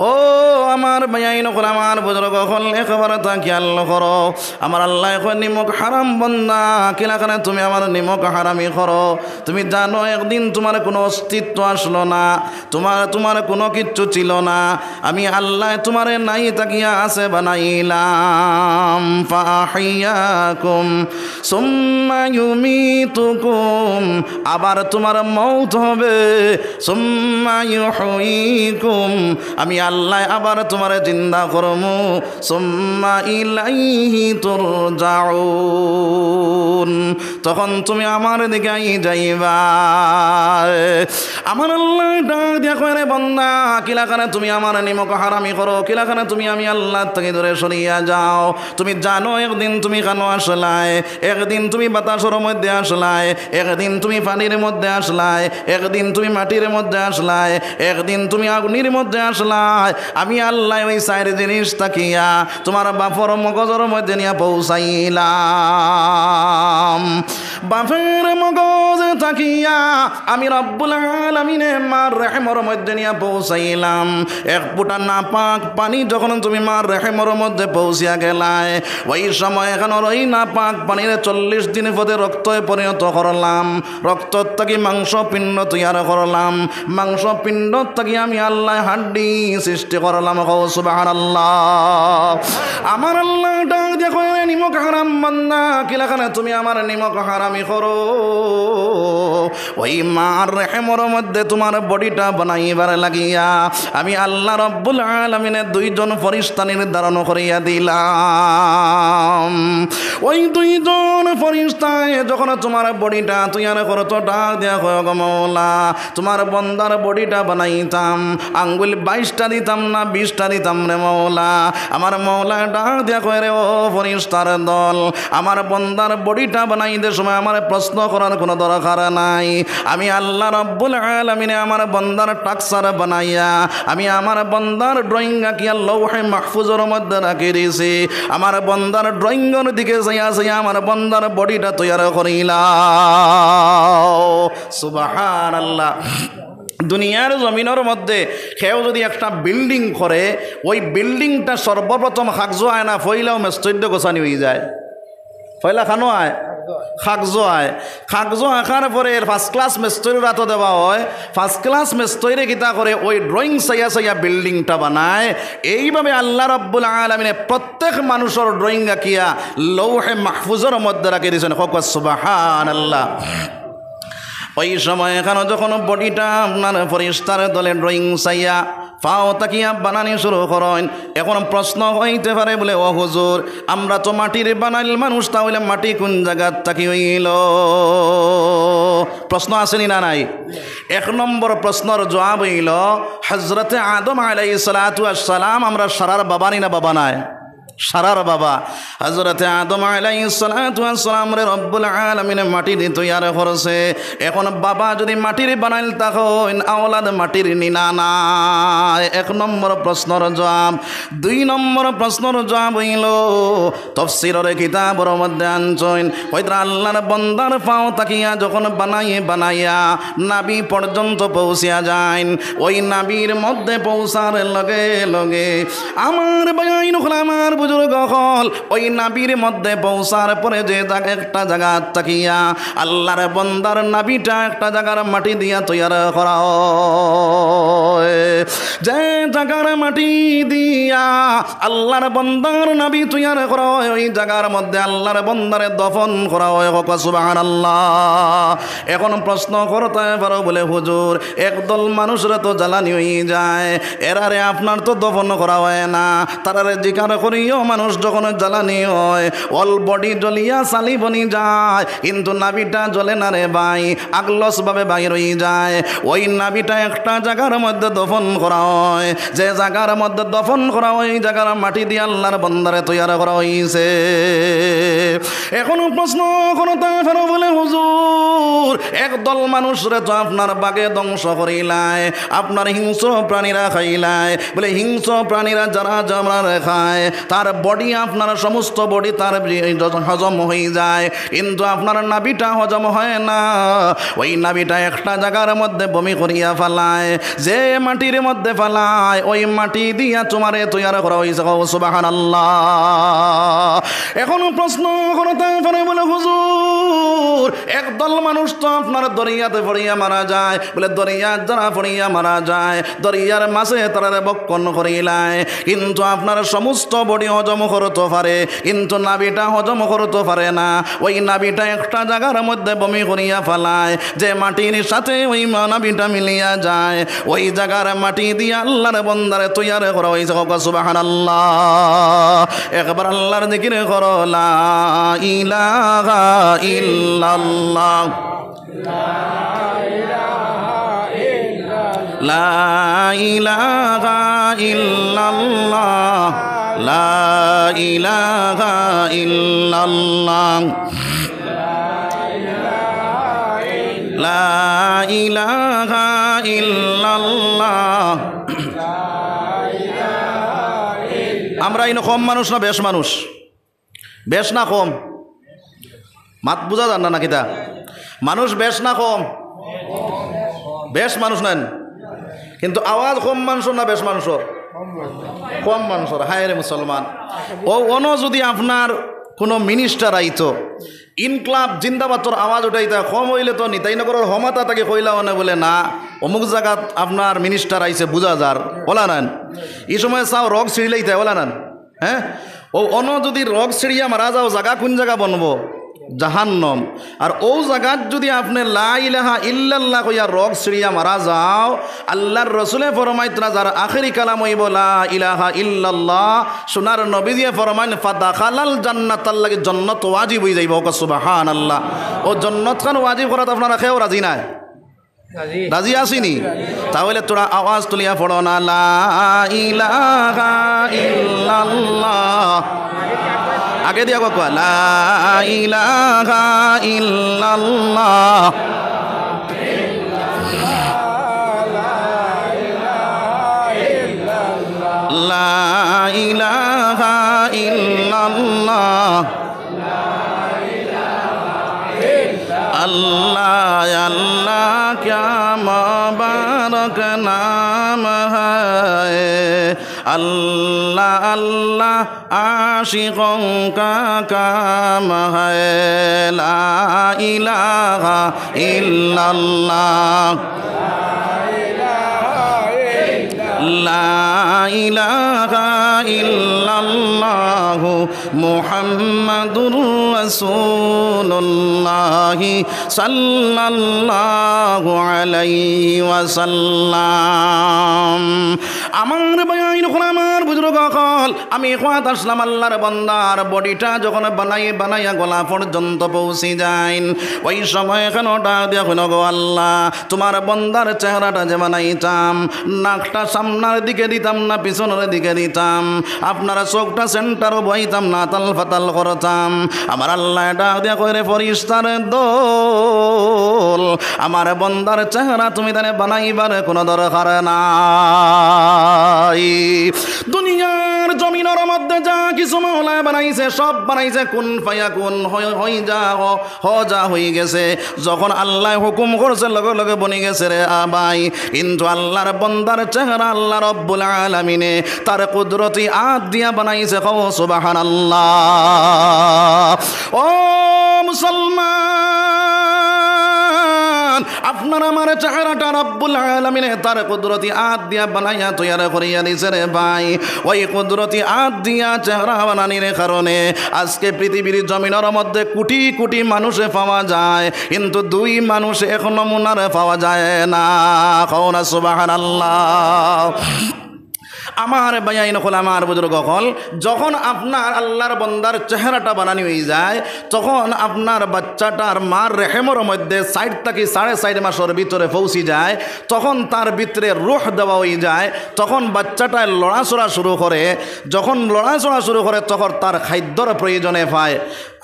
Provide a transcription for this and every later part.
ও আমার ভাইয়াইন হল আমার বুজুর্গ হল একবার তা খেয়াল করো আমার আল্লাহ এখন নিমক হারাম বন্দা কিলাখানে তুমি আমার নিমক হারামি করো তুমি জানো একদিন তোমার কোনো অস্তিত্ব আসলো না তোমার কোনো কিচ্ছু ছিল না আমি আল্লাহ তোমারে নাই তাকিয়া আছে বানাইলাম ফাহিয়াকুম সুম্মা ইউমিতুকুম আবার তোমার মৌত হবে সুম্মা ইউহয়িকুম আমি আল্লাহ আবার তোমার জিন্দা করমু সুম্মা ইলাইহি তুরজাউন তখন তুমি আমার দিকে যাইবা আমার আল্লাহ ডাক দিয়া কয় রে বান্দা কিলাখানে তুমি আমার নিমক হারামি করো কিলাখানে তুমি আমি আল্লাহ থেকে দূরে সরিয়া যাও তুমি জানো একদিন তুমি কেন আসলাই একদিন তুমি বাতাসের মধ্যে আসলাই একদিন তুমি পানির মধ্যে আসলাই একদিন তুমি মাটির মধ্যে আসলাই একদিন তুমি আগুনের মধ্যে আসলাই আমি আল্লাহ ওই চার জিনিস তাকিয়া তোমার বাপর মগজের মধ্যে নিয়ে পৌঁছাইলাম বাপের মগজে তাকিয়া আমি রব্বুল আলামিনে মার রহমের মধ্যে নিয়ে পৌঁছাইলাম এক ফুটা নাপাক পানি যখন তুমি মার রহমের মধ্যে পৌঁছিয়া গেলায় ওই সময় এখন ওই নাপাক পানির 40 দিন পথে রক্তয়ে পরিণত করলাম রক্ত থেকে মাংস পিণ্ড তৈরি করলাম মাংস পিণ্ড থেকে আমি আল্লাহ হাড্ডি সৃষ্টি করলাম সুবহানাল্লাহ আমার আল্লাহ ডাক দেখো নিমক হারাম বান্দা কিলাখানে তুমি আমার নিমক হারামি করো ওই মার রহমের মধ্যে তোমার বডিটা বানাইবার লাগিয়া আমি আল্লাহ রব্বুল আলামিনের 2 জন ফেরেশতা নির্ধারণ করিয়া দিলাম ওই 2 জন ফেরেশতা যখন তোমার বডিটা তৈরি করো তো ডাক দেয়া হয় গো মাওলা তোমার বান্দার বডিটা বানাইতাম আঙ্গুল 22টা দিতাম না 20টা দিতাম রে মাওলা আমার মাওলা ডাক দেয়া কয় রে ও ফেরেশতার দল আমার বান্দার বডিটা বানাইতে সময় আমার প্রশ্ন করার কোনো দরকার নাই আমি আল্লাহ রব্বুল আলামিনে আমার বান্দার টাকসার বানাইয়া আমি আমার বান্দার ড্রয়িং আঁকিয়া লৌহে মাহফুজের মধ্যে রাখি দিয়েছি আমার বান্দার ড্রয়িংয়ের দিকে যাইয়া আমার বান্দার বডিটা তৈরি করিলাম সুবহানাল্লাহ দুনিয়ার জমিনের মধ্যে কেউ যদি একটা বিল্ডিং করে ওই বিল্ডিংটা সর্বপ্রথম খাকজো আয় না ফইলাও মেস্তৈদ্য গোছানি হয়ে যায় ফয়লা খানো আয় খাকজো আঁকার পরে ফার্স্ট ক্লাস মেস্তৈর রাতো দেওয়া হয় ফার্স্ট ক্লাস মেস্তৈরে গীতা করে ওই ড্রয়িং চাইয়া বিল্ডিংটা বানায় এইভাবে আল্লাহ রব্বুল আলামিনে প্রত্যেক মানুষের ড্রয়িং আঁকিয়া লৌহে মাহফুজের মধ্যে রাখি দিয়েছেন সুবহানাল্লাহ ওই সময় এখানে যখন বডিটা আপনার ফেরেশতার দলে ড্রয়িং চাইয়া পাও তাকিয়া বানানি শুরু করেন এখন প্রশ্ন হইতে পারে বলে ও হুজুর আমরা তো মাটির বানাইল মানুষ তাহলে মাটি কোন জায়গার তাকি হইল প্রশ্ন আসেনি না নাই 1 নম্বর প্রশ্নের জবাব হইল হযরতে আদম আলাইহিস সালাতু ওয়াস সালাম আমরা সারার বাবা নি না বাবা নাই সারার বাবা হযরতে আদম আলাইহিস সালাতু ওয়াস সালাম রে রব্বুল আলামিন মাটি দিয়ে তৈরি করেছে এখন বাবা যদি মাটির বানাইল তখন আওলাদ মাটির নিনা না 1 নম্বর প্রশ্নের জবাব 2 নম্বর প্রশ্নের জবাব হইল তাফসীরের কিতাবের মধ্যে আনছেন কইরা আল্লাহর বান্দার পাও তাকিয়া যখন বানাইয়া নাবি পর্যন্ত পৌঁছিয়া যায় ওই নাবির মধ্যে পৌঁছার লগে লগে আমার বাইন আমার বুজুর্গ হল ওই নাবির মধ্যে পৌঁছার পরে যে একটা জায়গা তাকিয়া আল্লাহর বান্দার নাবিটা একটা জায়গার মাটি দিয়া তৈরি করা হয় যে জায়গার মাটি দিয়া আল্লাহর বান্দার নাবি তৈরি করা হয় ওই জায়গার মধ্যে আল্লাহর বান্দারে দফন করা হয় সুবহানাল্লাহ এখন প্রশ্ন করতে পারো বলে হুজুর একদল মানুষরা তো জ্বালানি হয়ে যায় এরারে আপনার তো দফন করা হয় না তারারে জিজ্ঞাসা করিও মানুষ যখন জ্বালানি হয় অল বডি জ্বলিয়া চালি বনি যায় কিন্তু নাবিটা জ্বলে না রে ভাই আগলস ভাবে বাইর হয়ে যায় ওই নাবিটা একটা জায়গার মধ্যে দফন করা হয় যে জায়গার মধ্যে দফন করা হয় ওই জায়গার মাটি দিয়ে আল্লাহর বান্দারে তৈরি করা হয়েছে এখনো প্রশ্ন করতে পারো বলে হুজুর একদল মানুষরে তো আপনার বাগে ধ্বংস করিলায় আপনার হিংস্র প্রাণীরা খাইলায় বলে হিংস্র প্রাণীরা যারা জামরা খায় তার তার বডি, আপনার সমস্ত বডি তার হজম হয়ে যায়, কিন্তু আপনার নাভিটা হজম হয় না। ওই নাভিটা একটা জায়গার মধ্যে বমি করিয়া ফেলায়, যে মাটির মধ্যে ফেলায় ওই মাটি দিয়া তোমারে তৈয়ার করা হয়েছে। সুবহানাল্লাহ। এখনো প্রশ্ন করতে পারে বলে, হুজুর একদল মানুষ তো আপনার দরিয়াতে পড়িয়া মারা যায়, বলে দরিয়া যারা পড়িয়া মারা যায় দরিয়ার মাঝে তারা বক্ষণ করিলায়, কিন্তু আপনার সমস্ত বডি হজম করতে পারে, কিন্তু নাভিটা হজম করতে পারে না। ওই নাভিটা একটা জায়গার মধ্যে বমি করিয়া ফেলায়, যে মাটির সাথে ওই নাভিটা মিলিয়া যায়, ওই জায়গার মাটি দিয়ে আল্লাহর বন্দারে তৈয়ার করা হয়েছে। সুবহানাল্লাহ। একবার আল্লাহর জিকির করো, লা ইলাহা ইল্লাল্লাহ, লা ইলাহা ইল্লাল্লাহ, লা ইলাহা ইল্লাল্লাহ, লা ইলাহা ইল্লাল্লাহ। আমরা ইনো কম মানুষ না বেশ মানুষ? বেশ না কম? মাত বুঝা যান না কিতা? মানুষ বেশ না কম? বেশ মানুষ নেন, কিন্তু আওয়াজ কম মানুষ না বেশ মানুষ? কম মানুষ। হায় রে মুসলমান, ও অন যদি আপনার কোনো মিনিস্টার আইতো ইনক্লাব জিন্দাবাদর আওয়াজ উঠাইতা, কম হইলে তো নিতাইনগরের হমাতা তাকে কইলা অনে বলে না অমুক জায়গাত আপনার মিনিস্টার আইছে বুঝা যার, ওলা নেন। এই সময় চাও রগ ছিঁড়িলাইতে, ওলা নেন। হ্যাঁ, ও অন যদি রগ ছিঁড়িয়া মারা যাও, জায়গা কোন জায়গা বনবো? জাহান্নম। আর ও জায়গাত যদি আপনি লা ইলাহা ইল্লাল্লাহ কইয়া রগ ছিঁড়িয়া মারা যাও, আল্লাহর রসুলে ফরমাইতরা যার আখেরি কালাম হইব লা ইলাহা ইল্লাল্লাহ, সোনার নবী দিয়ে ফরমাইন ফাদাখালাল জান্নাত, লাগে জান্নাত ওয়াজিব হয়ে যাইব। সুবহানাল্লাহ। ও জান্নাত খান ওয়াজিব করাত আপনারা কেউ রাজি নাই? রাজি আসিনি? তাহলে তোরা আওয়াজ তুলিয়া পড়ো না, লা ইলাহা ইল্লাল্লাহ। আগে দিয়া কোয়া, লা ইলাহা ইল্লাল্লাহ, লা ইলাহা ইল্লাল্লাহ, अल्लाह अल्लाह क्या मुबारक नाम है, अल्लाह अल्लाह आशिकों का काम है, ला इलाहा इल्लल्लाह, ला इलाहा इल्लल्लाह मुहम्मदुर रसूलुल्लाह সাল্লাল্লাহু আলাইহি ওয়াসাল্লাম। আমার বয়ান যখন আমার বুজুর্গ কল, আমি খোয়াত আসলাম আল্লাহর বান্দার বডিটা যখন বানাইয়া গলা পর্যন্ত পৌঁছে যায়, ওই সময় এখানোটা দেখুন গো আল্লাহ, তোমার বান্দার চেহারাটা যে বানাইতাম, নাকটা সামনের দিকে দিতাম না পিছনের দিকে দিতাম, আপনারা চোখটা সেন্টারও বইতাম না, তাল ফাতাল করতাম। আমার আল্লাহ ডাক দিয়া কইরে ফরিস্তার দোল, আমার বন্দার চেহারা তুমি তানে বানাইবার কোনো দরকার নাই। দুনিয়ার জমিনের মধ্যে যা কিছু মাওলা বানাইছে সব বানাইছে কুন ফায়াকুন, হই যা হ যা হয়ে গেছে। যখন আল্লাহ হুকুম করছে লগে লগে বনে গেছে রে আবাই। কিন্তু আল্লাহর বন্দার চেহারা আল্লাহ রব্বুল আলামিনে তার কুদরতি হাত দিয়া বানাইছে। কও সুবহানাল্লাহ। ও মুসলমান, আপনার আমার চেহারাটা রব্বুল আলামিনে তার কুদরতি হাত দিয়া বানাইয়া তৈয়ার করিয়া দিছে রে ভাই। ওই কুদরতি হাত দিয়া চেহারা বানানির কারণে আজকে পৃথিবীর জমিনের মধ্যে কোটি কোটি মানুষে পাওয়া যায়, কিন্তু দুই মানুষ এক নমুনার পাওয়া যায় না। কও না সুবহানাল্লাহ। আমার বায়াইন হল, আমার বুজুর্গ হল, যখন আপনার আল্লাহর বন্দার চেহারাটা বানানি হয়ে যায়, তখন আপনার বাচ্চাটার মার রেহেমর মধ্যে 4 থেকে 4.5 মাসের ভিতরে পৌঁছে যায়, তখন তার ভিতরে রুহ দেওয়া হয়ে যায়, তখন বাচ্চাটায় লড়াচড়া শুরু করে। যখন লড়াচড়া শুরু করে তখন তার খাদ্যর প্রয়োজনে পায়।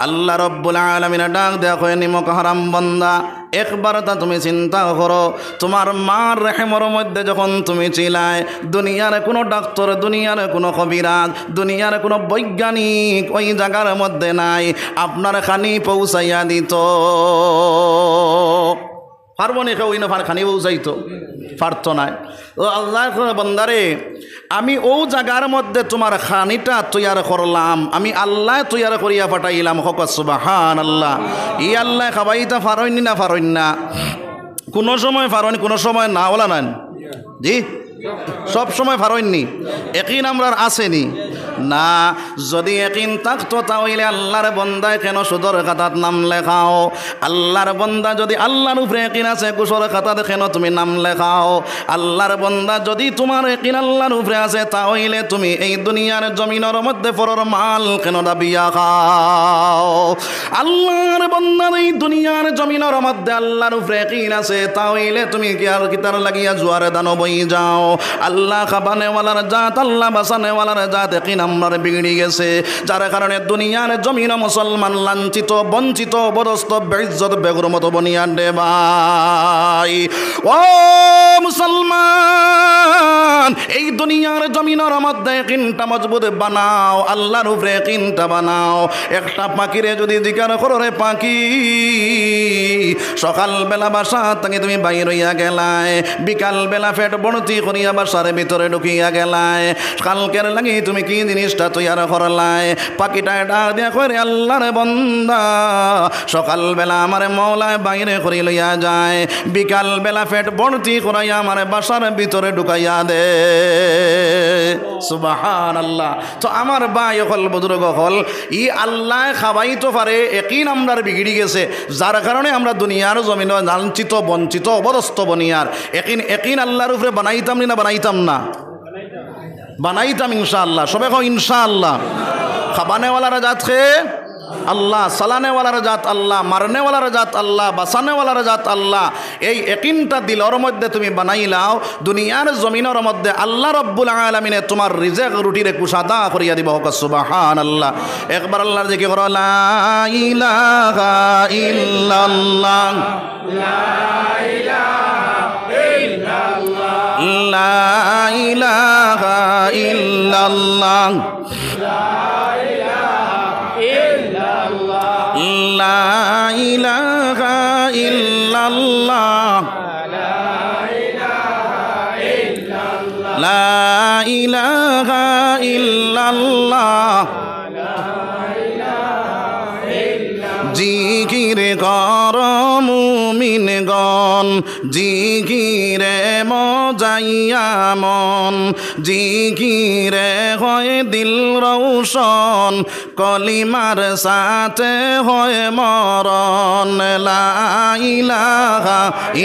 আল্লাহ রব্বুল আলামিন ডাক দেয়া কয়, নিমক হারাম বন্দা, একবার তা তুমি চিন্তা করো, তোমার মার রেহেমর মধ্যে যখন তুমি ছিলাই, দুনিয়ার কোনো ডাক্তার, দুনিয়ার কোনো কবিরাজ, দুনিয়ার কোনো বৈজ্ঞানিক ওই জায়গার মধ্যে নাই, আপনার খানি পৌঁছাইয়া দিত। পারবো না কেউ না খানি পৌঁছাইতো? পারত নাই। ও আল্লাহ বন্দারে, আমি ও জায়গার মধ্যে তোমার খানিটা তৈয়ার করলাম, আমি আল্লাহ তৈয়ার করিয়া পাঠাইলাম। হক সুবহানাল্লাহ। ই আল্লাহ খাবাইতা পারইনি না পারইন না? কোনো সময় পারইনি, কোনো সময় না বলা নাই জি, সব সময় পারইনি। একিন আমরার আসেনি না? যদি একিন থাকতো তাহলে আল্লাহর বন্দায় কেন সুদর খাতাত নাম লেখাও? আল্লাহর বন্দা যদি আল্লাহর উপরে একিন আছে, কুসর খাতাত কেন তুমি নাম লেখাও? আল্লাহর বন্দা যদি তোমার একিন আল্লাহর উপরে আছে, তাহলে তুমি এই দুনিয়ার জমিনের মধ্যে পরর মাল কেন দাবিয়া খাও? আল্লাহর বন্দা এই দুনিয়ার জমিনের মধ্যে আল্লাহর উপরে একিন আছে, তাহলে তুমি কি আর কিতার লাগিয়া জুয়ারে দানো বই যাও? আল্লাহ খাবানেওয়ালার জাত, আল্লাহ বাসানেওয়ালার জাত একিন আমার বিগড়ে গেছে, যার কারণে দুনিয়ার জমিন মুসলমান লাঞ্ছিত, বঞ্চিত, বরস্ত, বেইজ্জত, বেগরমত বনিয়া দে ভাই। ও মুসলমান, এই দুনিয়ার জমিনের মধ্যে একিনটা মজবুত বানাও, আল্লাহর উপরে একিনটা বানাও। একটা পাখিরে যদি জিজ্ঞাসা করো, রে পাখি, সকালবেলা বাসা থেকে তুমি বাইর হইয়া গেলায়, বিকালবেলা পেট বনতি করিয়া বাসার ভিতরে ঢুকিয়া গেলায়, কালকের লাগি তুমি কি জিনিসটা তৈয়ার করলাই? পাখিটা ডাক দিয়া করে, আল্লাহর বন্দা, সকালবেলা আমার মৌলায় বাইরে করি লইয়া যায়, বিকালবেলা পেট বনতি করাইয়া আমার বাসার ভিতরে ঢুকাইয়া দে। সুবহানাল্লাহ। তো আমার ভাই হল, বুজুর্গ হল, ই আল্লাহ খাবাইতে পারে, একিন আমরার বিগড়ি গেছে, যার কারণে আমরা দুনিয়ার জমিন লাঞ্ছিত, বঞ্চিত, অবরস্ত বনিয়ার। একিন আল্লাহর উপরে বানাইতাম না বানাইতাম না? বানাইতাম ইনশাআল্লাহ। সবে কো ইনশাআল্লাহ। খাবানেওয়ালার জাত খে আল্লাহ, সালানেওয়ালার জাত আল্লাহ, মারনেওয়ালার জাত আল্লাহ, বাসানেওয়ালার জাত আল্লাহ। এই একিনটা দিলর মধ্যে তুমি বানাইলাও, দুনিয়ার জমিনের মধ্যে আল্লাহ রব্বুল আলামিনে তোমার রিজেক রুটিরে কুশাদা করিয়া দিব। হোক সুবহানাল্লাহ। একবার আল্লাহর জিকির করো, লা ইলাহা ইল্লাল্লাহ, লা ইলাহা ইল্লাল্লাহ, লা ইলাহা ইল্লাল্লাহ, লা ইলাহা ইল্লাল্লাহ, লা ইলাহা ইল্লাল্লাহ। জিকিরে কর মুমিনগণ, জিকিরে মজাইয়া মন, জিকিরে হয় দিল রৌশন, কলিমার সাথে হয় মরণ। লা ইলাহা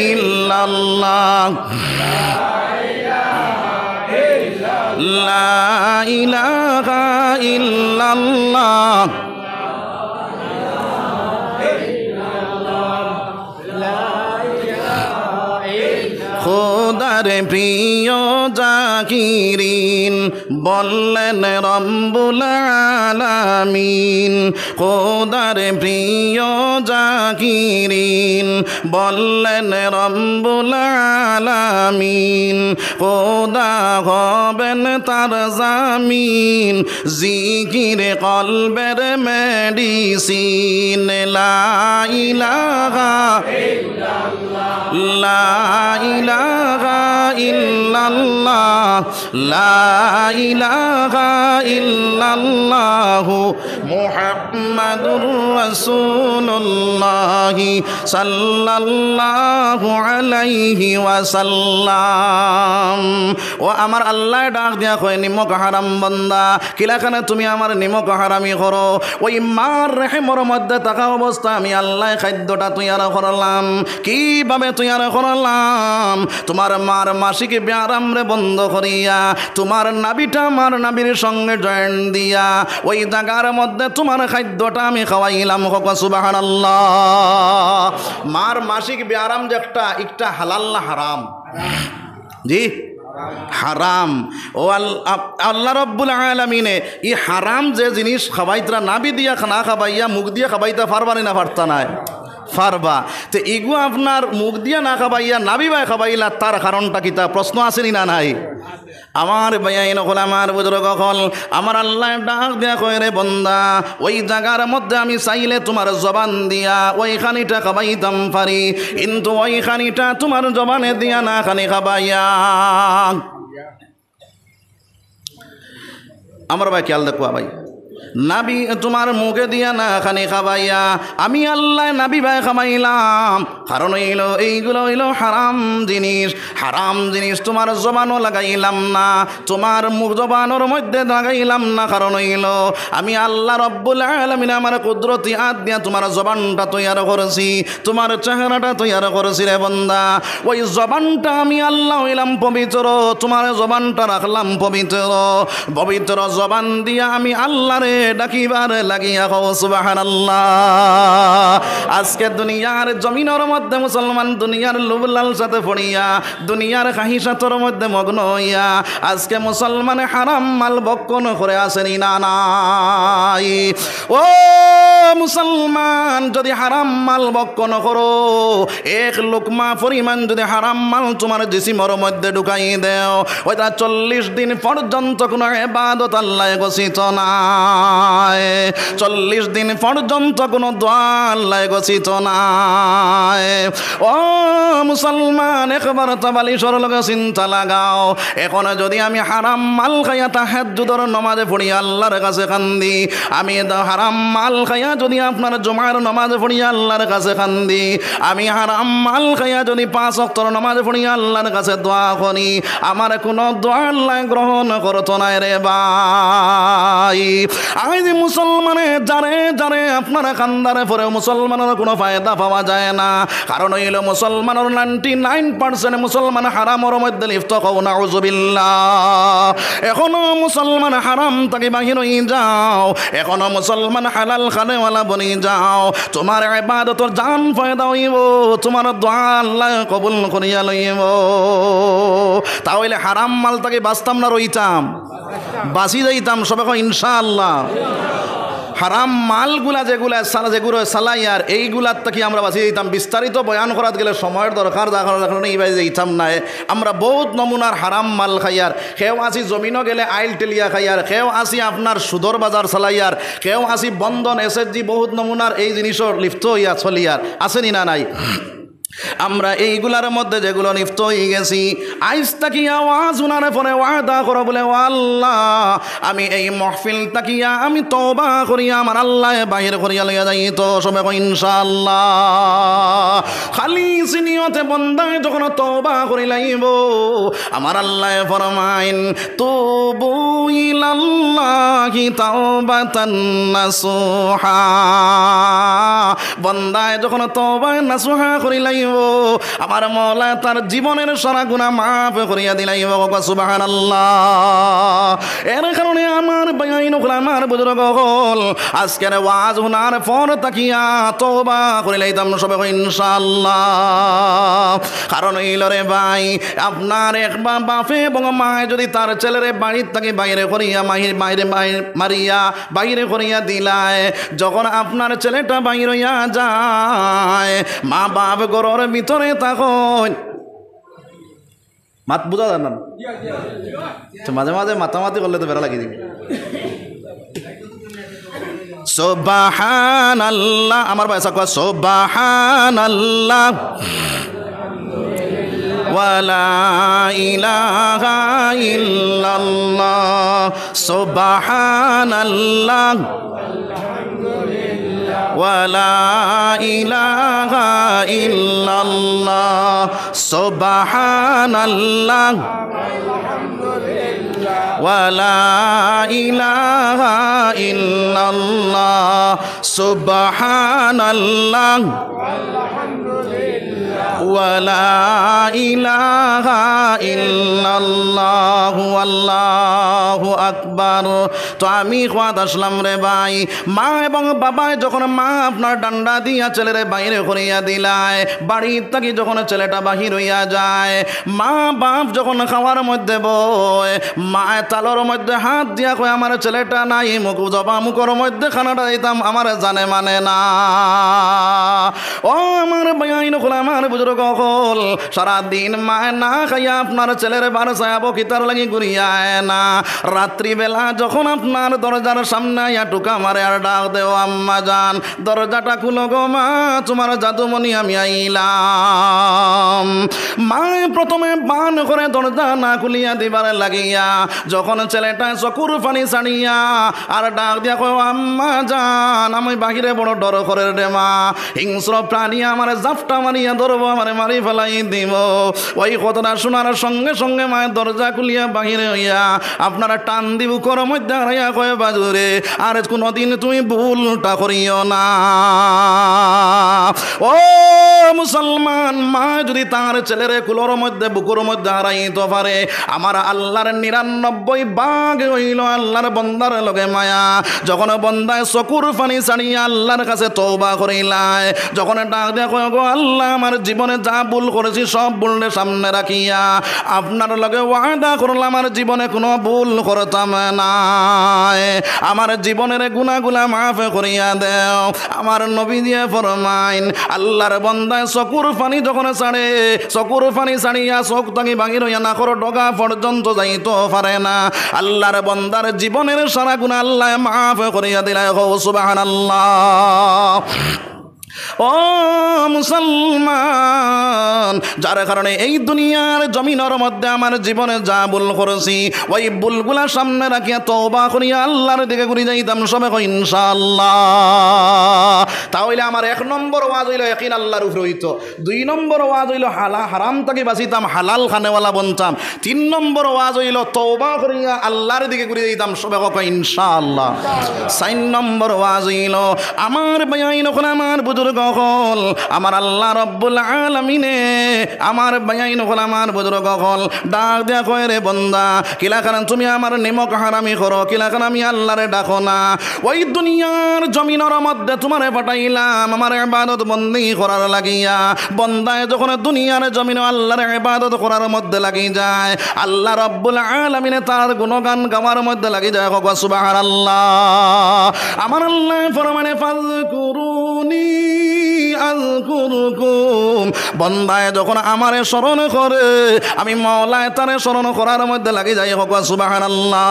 ইল্লাল্লাহ, লা ইলাহা ইল্লাল্লাহ, খোদার প্রিয় জাকিরিন বললেন রব্বুল আলামিন, খোদার প্রিয় জাকিরিন বললেন রব্বুল আলামিন, খোদা হবেন তার জামিন, জিকির কলবের মেডিসিন। লা ইলাহা ইল্লাল্লাহ, লা ইলাহা ইল্লাল্লাহ, লা ইলাহা ইল্লাল্লাহ, মুহাম্মাদুর রাসূলুল্লাহ সাল্লাল্লাহু আলাইহি ওয়াসাল্লাম। ও আমার আল্লাহ ডাক দিয়া কয়, নিমক হারাম বান্দা, কিলাখানে তুমি আমার নিমক হারামি করো? ওই মার রেহেমর মধ্যে থাকা অবস্থা আমি আল্লাহ খাদ্যটা তৈয়ার করলাম। কিভাবে তৈয়ার করলাম? তোমার মার মাসিক ব্যারাম রে বন্ধ করিয়া, তোমার নাবিটা মার নাবির সঙ্গে জয়েন্ট দিয়া, ওই জায়গার মধ্যে তোমার খাদ্যটা আমি খাওয়াইলাম। হোক সুবহানাল্লাহ। মার মাসিক ব্যারাম যে একটা হালাল না হারাম? জি হারাম। ও আল্লাহ রব্বুল আলামিনে ই হারাম যে জিনিস খাবাইতরা নাবি দিয়া না খাবাইয়া মুখ দিয়া খাবাইতে পারবানি না পারতা নাই? পারবা। তো ইগু আপনার মুখ দিয়া না খাবাইয়া নাবি ভাই খাবাইলা, তার কারণটা কি? তা প্রশ্ন আসেনি না নাই? আমার ভাইয়াইন হল, আমার বুজুর্গ হল, আমার আল্লাহ ডাক দেয়া কয় রে বন্দা, ওই জায়গার মধ্যে আমি চাইলে তোমার জবান দিয়া ওই খানিটা খাবাইতাম পারি, কিন্তু ওই খানিটা তোমার জবানে দিয়া না খানি খাবাইয়া। আমার ভাই খেয়াল দেখো ভাই, নাবি তোমার মুখে দিয়া না খানি খাবাইয়া আমি আল্লাহ নাবি ভাই খামাইলাম, কারণ এইগুলো হইল হারাম জিনিস। হারাম জিনিস তোমার জবানও লাগাইলাম না, তোমার মুখ জবানোর মধ্যে লাগাইলাম না, কারণ হইল আমি আল্লাহ রব্বুল আলামিন আমার কুদরতি হাত দিয়া তোমার জবানটা তৈয়ার করেছি, তোমার চেহারাটা তৈয়ার করেছি রে বন্দা। ওই জবানটা আমি আল্লাহ হইলাম পবিত্র, তোমার জবানটা রাখলাম পবিত্র। পবিত্র জবান দিয়া আমি আল্লাহ রে ডাকিবার লাগিয়া কও সুবহানাল্লাহ। আজকে দুনিয়ার জমিনের মধ্যে মুসলমান দুনিয়ার লোভ লালসাতে পড়িয়া, দুনিয়ার খাহিসাতর মধ্যে মগ্ন হইয়া আজকে মুসলমানে হারাম মাল ভক্ষণ করে আসেনি না নাই? ও মুসলমান, যদি হারাম মাল ভক্ষণ করো, এক লোকমা পরিমাণ যদি হারাম মাল তোমার জিসিমর মধ্যে ঢুকাই দেও, ওইটা 40 দিন পর্যন্ত কোনো ইবাদত আল্লাহ গছিত না, 40 দিন পর্যন্ত কোনো দোয়া আল্লাহ গছিত নাই। ও মুসলমান, একবার তাবালিশর লগে চিন্তা লাগাও, এখন যদি আমি হারাম মাল খাইয়া তাহাজ্জুদের নামাজে পড়ি আল্লাহর কাছে কান্দি, আমি হারাম মাল খাইয়া যদি আপনার জুমার নামাজে পড়ি আল্লাহর কাছে কান্দি, আমি হারাম মাল খাইয়া যদি 5 ওয়াক্তের নামাজে পড়ি আল্লাহর কাছে দোয়া করি, আমার কোনো দোয়া আল্লাহ গ্রহণ করতো না রে ভাই। আজ মুসলমানে যারে যারে আপনারা কান্দারে পরে মুসলমানের কোনো ফায়দা পাওয়া যায় না, কারণ হইল মুসলমানের 99% মুসলমান হারামের মধ্যে লিপ্ত। কও নাউযুবিল্লাহ। এখনো মুসলমান হারাম থেকে বাহির হয়ে যাও, এখনো মুসলমান হালাল খানেওয়ালা বনি যাও, তোমার ইবাদতর জান ফায়দা হইব, তোমার দোয়া আল্লাহ কবুল করিয়া লইব। তাহলে হারাম মাল থেকে বাঁচতাম না রইতাম? বাঁচি যাইতাম সবাই ইনশাআল্লাহ। হারাম মালগুলা যেগুলো সালাইয়ার এইগুলার থেকে আমরা বাঁচিয়ে দিতাম। বিস্তারিত বয়ান করাত গেলে সময়ের দরকার, যার কারণে এই বাজে দিতাম না। আমরা বহুত নমুনার হারাম মাল খাইয়ার, কেউ আসি জমিনও গেলে আইল টেলিয়া খাইয়ার, কেউ আসি আপনার সুদর বাজার চালাইয়ার, কেউ আসি বন্ধন এসএসজি, বহুত নমুনার এই জিনিসের লিপ্ত হইয়া চলিয়ার, আসেনি না নাই? আমরা এইগুলার মধ্যে যেগুলো লিপ্ত হয়ে গেছি, আইজ তাকিয়া আওয়াজ উনার পরে ওয়াদা করো বলে, ও আল্লাহ, আমি এই মহফিল তাকিয়া আমি তওবা করিয়া আমার আল্লাহ বাহির করিয়া লইয়া যাই তো সবে ইনশাআল্লাহ। খালি সিনিয়তে বন্দায় যখন তওবা করি লাইব, আমার আল্লাহ ফরমাইন তুবু ইলাল্লাহি তাওবাতান নাসুহা। বন্দায় যখন তওবা নাসুহা করি লাইব, আমার মওলা তার জীবনের সারা গুনাহ মাফ করিয়া দিলাইব। সুবহানাল্লাহ। এর কারণে আমার ভাইয়াইন হল, আমার বুজুর্গ হল, আজকের ওয়াজ শোনার পর তাকিয়া তওবা করে লাইতাম সবাই ইনশাআল্লাহ। কারণ হইল রে ভাই, আপনার এক বাপে এবং মায় যদি তার ছেলেরে বাড়ির থেকে বাইরে করিয়া মারিয়া বাইরে করিয়া দিলায়, যখন আপনার ছেলেটা বাইরে হইয়া যায়, মা বাপ ঘরের ভিতরে তখন মাত বুঝা যায় না, মাঝে মাঝে মাতামাতি করলে তো বেড়া লাগিয়ে দিবি। সুবহানাল্লাহ। আমার ভাই সাকওয়া সুবহানাল্লাহ ওয়ালা ইলাহা ইল্লাল্লাহ। সুবহানাল্লাহ ওয়ালা ইলাহা ইল্লাল্লাহ। সুবহানাল্লাহ ওয়ালা ইলাহা ইল্লাল্লাহ। সুবহানাল্লাহ ওয়ালা ইলাহা ইল্লাল্লাহু আল্লাহু আকবার। তো আমি খোয়াদ আসলাম রে ভাই, মা এবং বাবাই যখন মা আপনার ডান্ডা দিয়া ছেলেরে বাইরে করিয়া দিলায়, বাড়ির থাকি যখন ছেলেটা বাহির হইয়া যায়, মা বাপ যখন খাওয়ার মধ্যে বয়, মা তালর মধ্যে হাত দিয়া কয় আমার ছেলেটা নাই, মুখ জবা মুখর মধ্যে খানাটা দিতাম আমার জানে মানে না। ও আমার ভাই নকল, আমার বুজুর্গ হল, সারাদিন মা না খাইয়া আপনার ছেলের বার সায়াব কিতার লাগি ঘুরিয়ায় না। রাত্রিবেলা যখন আপনার দরজার সামনে আইয়া টুকা মারে আর ডাক দেও আম্মা জান, দরজাটা খুলো গো মা, তোমার জাদুমণি আমি আইলাম। মা প্রথমে বান করে দরজা না খুলিয়া দিবার লাগিয়া যখন ছেলেটা চকুর পানি ছাড়িয়া আর ডাক দিয়া কয় আম্মা জান, আমি বাহিরে বড় ডর করে রে মা, হিংস্র প্রাণী আমার জাফটা মারিয়া ধরবো, আমার মারি ফেলাই দিব। ওই কথাটা শোনার সঙ্গে সঙ্গে মায়ের দরজা খুলিয়া বাহিরে হইয়া আপনারা টান দিব কর মধ্যে হারাইয়া কয় বাজুরে আর কোনোদিন তুমি ভুলটা করিও না। ও মুসলমান, মা যদি তার ছেলের কুলোর মধ্যে বুকুর মধ্যে হারাইতে পারে, আমার আল্লাহর 99 ভাগ হইল আল্লাহর বন্দার লগে মায়া। যখন বন্দায় চকুর পানি ছাড়িয়া আল্লাহর কাছে তওবা করিলায়, যখন ডাক দেয়া কয় গো আল্লাহ, আমার জীবনে যা ভুল করেছি সব ভুলের সামনে রাখিয়া আপনার লগে ওয়াদা করলাম আমার জীবনে কোনো ভুল করতাম না, আমার জীবনের গুনাহগুলা মাফ করিয়া দেও। আমার নবী দিয়ে ফরমাইন, আল্লাহর বন্দায় চকুর পানি যখন ছাড়ে, চকুর পানি ছাড়িয়া চোখ তাকি বাহির হইয়া নাকর ডগা পর্যন্ত যাইতে পারে না, আল্লাহর বন্দার জীবনের সারা গুনাহ আল্লাহ মাফ করিয়া দিলায়। সুবহানাল্লাহ। ও মুসলমান, যার কারণে এই দুনিয়ার জমিনের মধ্যে আমার জীবনে যা ভুল করেছি ওই ভুলগুলা সামনে রাখিয়া তওবা করিয়া আল্লাহর দিকে ঘুরে যাইতাম সবে কই ইনশাআল্লাহ। তাহলে আমার 1 নম্বর ওয়াজ হইল ইয়াকিন আল্লাহর উপরে হইত, 2 নম্বর ওয়াজ হইল হারাম থেকে বাঁচিতাম, হালাল খানেওয়ালা বনতাম, 3 নম্বর ওয়াজ হইল তওবা করিয়া আল্লাহর দিকে ঘুরে যাইতাম সবে কই ইনশাআল্লাহ। 4 নম্বর ওয়াজ হইল আমার ভাই নখন, আমার বুজুর্গ হল, আমার আল্লাহ রব্বুল আলামিনে আমার ভাইয়াইন হল, আমার বুজুর্গ হল, ডাক দেয়া কয় রে বন্দা, কিলা কারণ তুমি আমার নিমক হারামি করো, কিলা কারণ আমি আল্লাহরে ডাকো না। ওই দুনিয়ার জমিনের মধ্যে তোমারে পাঠাইলাম আমার ইবাদত বন্দি করার লাগিয়া। বন্দায় যখন দুনিয়ার জমিনে আল্লাহর ইবাদত করার মধ্যে লাগি যায়, আল্লাহ রব্বুল আলামিনে তার গুণগান গাওয়ার মধ্যে লাগি যায়। সুবহানাল্লাহ। আমার আল্লাহ ফরমানে ফাযকুরুনি আযকুরুকুম, বন্দায় যখন আমারে স্মরণ করে আমি মওলায় তারে স্মরণ করার মধ্যে লাগি যাই। সুবহানাল্লাহ।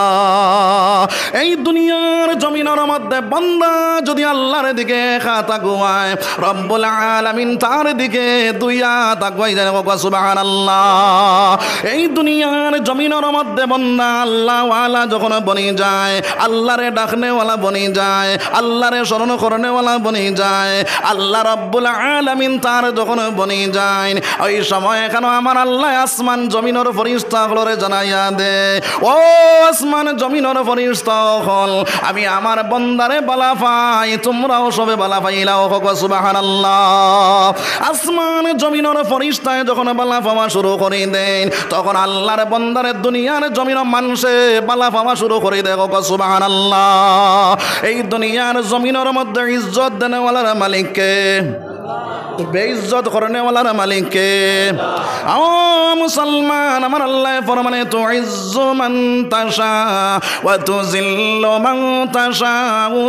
এই দুনিয়ার জমিনের মধ্যে বন্দা যদি আল্লাহর দিকে খাতা গুয়ায়, রব্বুল আলামিন তার দিকে 2 হাত আগুয়াই যায়। সুবহানাল্লাহ। এই দুনিয়ার জমিনের মধ্যে বন্দা আল্লাহ ওয়ালা যখন বনি যায়, আল্লাহরে ডাকনেওয়ালা বনি যায়, আল্লাহরে স্মরণ করনেওয়ালা বনি যায়, আল্লাহ রব্বুল আলামিন তার যখন বনি যায়, ওই সময় কেন আমার আল্লাহ আসমান জমিনের ফেরেশতাগুলোরে জানাইয়া দে, ও আসমান জমিনের ফেরেশতা হল, আমি আমার বন্দারে বালা পাই, তোমরাও সবে বালা পাইলাও। সুবহানাল্লাহ। আসমান জমিনের ফেরেশতায় যখন বালা পাওয়া শুরু করে দেন, তখন আল্লাহর বন্দারে দুনিয়ার জমিনের মানুষে বালা পাওয়া শুরু করে দেয়। সুবহানাল্লাহ। এই দুনিয়ার জমিনের মধ্যে ইজ্জত দেনেওয়ালার মালিককে, বেইজ্জত করনেওয়ালার মালিককে। ও মুসলমান, আমার আল্লাহ ফরমানে তুইজ্জু মান তাশা ওয়া তুযিল্লু মান তাশা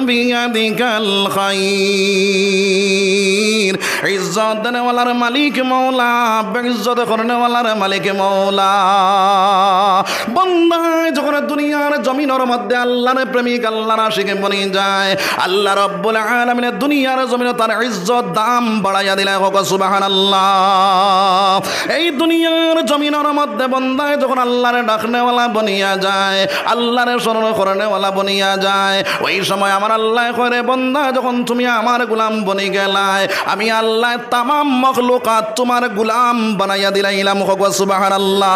বিয়াদিকাল খায়র। ইজ্জত দেনেওয়ালার মালিক মওলা, বেইজ্জত করনেওয়ালার মালিক মওলা। বান্দা যখন দুনিয়ার জমিনের মধ্যে আল্লাহর প্রেমিক, আল্লাহর আশিক বনি যায়, আল্লাহ রব্বুল আলামিনের দুনিয়ার জমিনে তার ইজ্জত দাম বাড়াইয়া দিলে। সুবহানাল্লাহ। এই দুনিয়ার জমিনের মধ্যে বন্দায় যখন আল্লাহরে ডাকনেওয়ালা বনিয়া যায়, আল্লাহরে স্মরণ করনেওয়ালা বনিয়া যায়, ওই সময় আমার আল্লাহ কয় বন্দা, যখন তুমি আমার গোলাম বনি গেলায়, আমি আল্লাহ তামাম মখলুকাত তোমার গোলাম বানাইয়া দিলাইলাম। সুবহানাল্লাহ।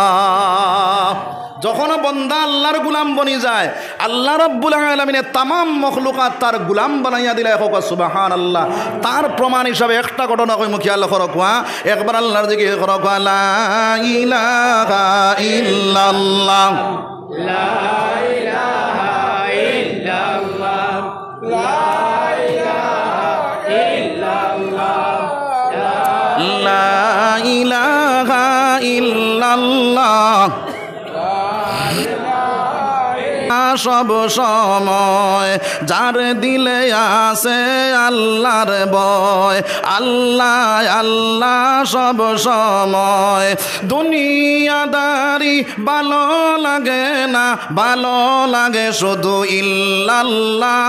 যখন বন্দা আল্লাহর গুলাম বনি যায়, আল্লাহ রাব্বুল আলামিনের তামাম মখলুকাত তার গুলাম বানাইয়া দিলে। সুবহানাল্লাহ। তার প্রমাণ হিসাবে একটা ঘটনা কই মুখি আল্লাহ করকুয়া, একবার আল্লাহর জিকির করকুয়া, লা ইলাহা ইল্লাল্লাহ, লা ইলাহা ইল্লাল্লাহ, লা ইলাহা ইল্লাল্লাহ, লা ইলাহা ইল্লাল্লাহ। সব সময় যার দিলে আছে আল্লাহর ভয়, আল্লাহ আল্লাহ সব সময়। দুনিয়াদারি ভালো লাগে না, ভালো লাগে শুধু ইল্লাল্লাহ,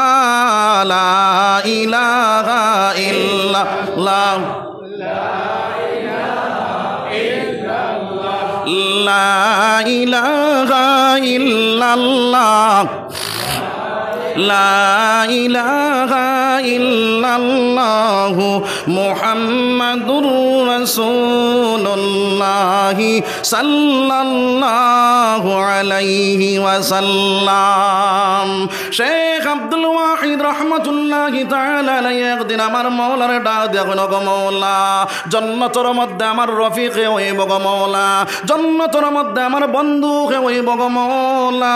লা ইলাহা ইল্লাল্লাহ, লা ইলাহা ইল্লাল্লাহ, লা ইলাহা ইল্লাল্লাহু মুহাম্মাদুর রাসূলুল্লাহ সাল্লাল্লাহু আলাইহি ওয়াসাল্লাম। শেখ আব্দুল ওয়াহিদ রাহমাতুল্লাহি তাআলা আলাইহি একদিন আমার মাওলার ডাক দেখুন, গো মাওলা, জান্নাতের মধ্যে আমার রফিকে হইব গো মাওলা, জান্নাতের মধ্যে আমার বন্ধুকে হইব গো মাওলা।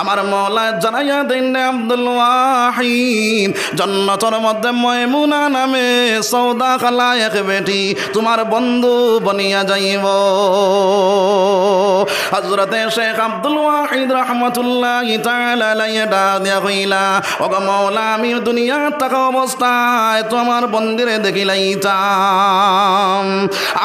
আমার মাওলা জানাইয়া দেন আব্দুল ওয়াহিদ, জান্নাতের মধ্যে মায়মুনা নামে সৌদা খালা এক বেটি তোমার বন্ধু বনিয়া যাইব। হযরতে শেখ আব্দুল ওয়াহিদ রাহমাতুল্লাহি তাআলা আলাইহি ডাক দিয়া কইলা, ওগো মাওলা, আমি দুনিয়া থাকা অবস্থায় তোমার বন্দিরে দেখিলাইতাম।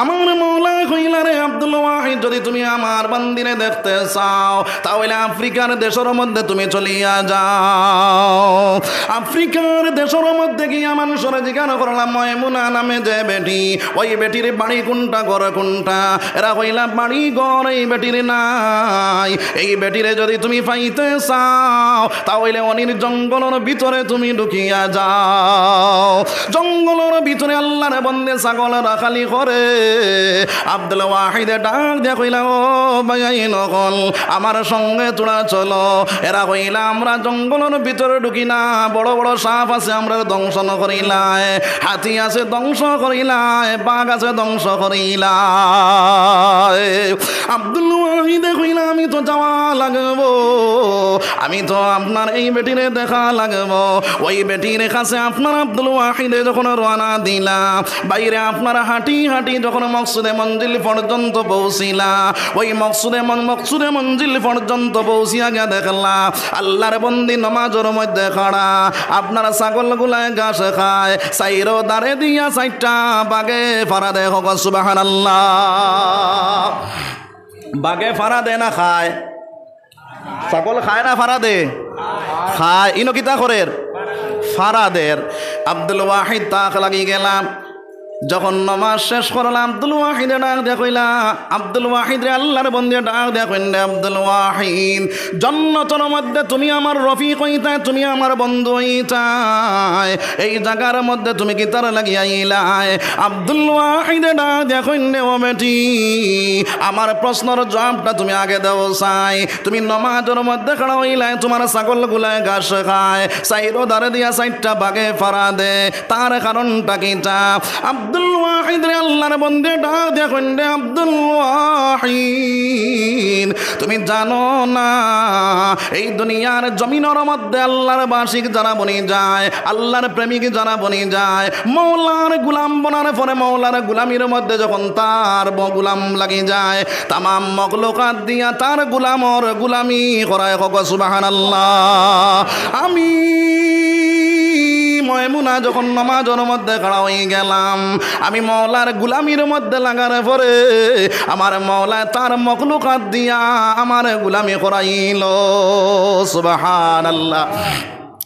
আমার মাওলা কইলা, রে আব্দুল ওয়াহিদ, যদি তুমি আমার বন্দিরে দেখতে চাও তাহলে আফ্রিকার দেশের মধ্যে তুমি চলিয়া যাও। আফ্রিকার দেশের মধ্যে গিয়া মানুষের জিজ্ঞাসা করলাম, মায়মুনা নামে যে বেটি, ওই বেটির বাড়ি কোনটা, ঘর কোনটা? এরা কইলা, বাড়ি ঘর এই বেটির নাই। এই বেটিরে যদি তুমি পাইতে চাও তাহলে অনির জঙ্গলের ভিতরে তুমি ঢুকিয়া যাও। জঙ্গলের ভিতরে আল্লাহর বন্দে ছাগল রাখালি করে। আব্দুল ওয়াহিদে ডাক দিয়া কইলা, ও ভাই নকল, আমার সঙ্গে তোরা চলো। এরা কইলা, আমরা জঙ্গলের ভিতরে ঢুকি না, বড় বড় সাপ আছে আমরা ধ্বংসন করিলাই, হাতি আছে ধ্বংস করিলাই, বাঘ আছে ধ্বংস করিলাই। আব্দুল ওয়াহিদে কইলা, আমি তো যাওয়া লাগবো, আমি তো আপনার এই বেটিরে দেখা লাগবো। ওই বেটির কাছে আপনার আব্দুল ওয়াহিদে যখন রওনা দিলা, বাইরে আপনার হাঁটি হাঁটি যখন মকসুদে মঞ্জিল পর্যন্ত পৌঁছিলা, ওই মকসুদে মঞ্জিল পর্যন্ত পৌঁছিয়া গিয়া দেখলা আল্লাহর বন্দি নমাজের মধ্যে খাড়া, আপনার ছাগলগুলায় ঘাস খায়, সাইরো দাঁড়ে দিয়া সাইটটা বাগে ফারা দে। হোক সুবহানাল্লাহ। বাগে ফারা দে না খায়? ছাগল খায় না ফারা দে? খায়। ইনো কিতা করের? ফারা দের। আব্দুল ওয়াহিদ তাক লাগি গেলাম, যখন নমাজ শেষ করলাম আব্দুল ওয়াহিদে ডাক দিয়া কইলা, আব্দুল ওয়াহিদ রে আল্লাহর বন্দে ডাক দিয়া কইলে, আব্দুল ওয়াহিদ, জান্নাতের মধ্যে তুমি আমার রফিক হইতাই, তুমি আমার বন্ধু হইতাই, এই জায়গার মধ্যে তুমি কি তার লাগিয়া আইলাই? আব্দুল ওয়াহিদে ডাক দিয়া কইলে, ও বেটি, আমার প্রশ্নের জবাবটা তুমি আগে দাও চাই। তুমি নমাজের মধ্যে খাড়া হইলাই, তোমার ছাগলগুলায় ঘাস খায়, সাইরো দাঁড়ে দিয়া সাইডটা বাগে ফারা দে, তার কারণটা কিটা? আব্দুল ওয়াহিদ রে আল্লাহর বন্দে ডাক দিয়া কইলে, আব্দুল ওয়াহিদ, তুমি জানো না এই দুনিয়ার জমিনের মধ্যে আল্লাহর বাসিক যারা বনি যায়, আল্লাহর প্রেমিক যারা বনি যায়, মৌলার গুলাম বনার পরে মৌলার গুলামির মধ্যে যখন তার গুলাম লাগি যায়, তামাম মখলুকাত দিয়া তার গুলামর গুলামি করায়। সুবহানাল্লাহ। আমি মায়মুনা যখন নামাজের মধ্যে খাড়া হয়ে গেলাম, আমি মওলার গুলামির মধ্যে লাগার পরে আমার মওলা তার মখলুকাত দিয়া আমার গুলামি করাইল। সুবহানাল্লাহ।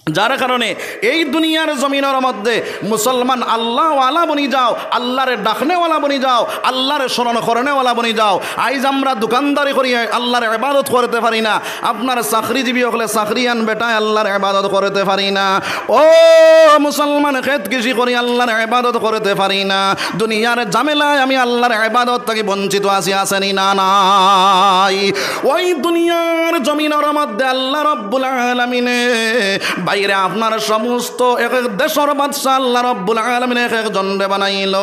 যার কারণে এই দুনিয়ার জমিনের মধ্যে মুসলমান আল্লাহওয়ালা বনি যাও, আল্লাহরে ডাকনেওয়ালা বনি যাও, আল্লাহরে স্মরণ করনেওয়ালা বনি যাও। আইজ আমরা দোকানদারি করি আল্লাহর ইবাদত করতে পারি না, আপনার চাকরিজীবী হলে চাকরিয়ান বেটায় আল্লাহর ইবাদত করতে পারি না। ও মুসলমান খেত কৃষি করি আল্লাহর ইবাদত করতে পারি না। দুনিয়ার ঝামেলায় আমি আল্লাহর ইবাদত থেকে বঞ্চিত আছি, আসেনি না নাই? ওই দুনিয়ার জমিনের মধ্যে আল্লাহ রাব্বুল আলামিনে বাইরে আপনার সমস্ত এক এক দেশের বাদশা আল্লাহ রাব্বুল আলামিন এক একজন বানাইল,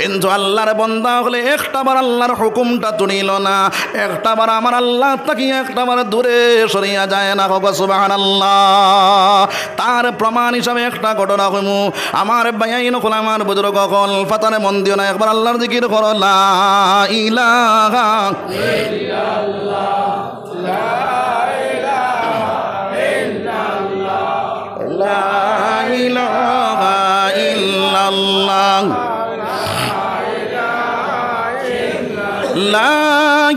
কিন্তু আল্লাহর বান্দা হলে একটাবার আল্লাহর হুকুমটা তুলিল না, একটাবার আমার আল্লাহ তাকি একটাবার দূরে সরিয়া যায় না। সুবহানাল্লাহ। তার প্রমাণ হিসাবে একটা ঘটনা কইমু। আমার ভাইয়াইন হল আমার বুজুর্গ হল ফাতারে মন দিও না, একবার আল্লাহর জিকির করো, লা ইলাহা ইল্লাল্লাহ, লা ইলাহা ইল্লাল্লাহ, লা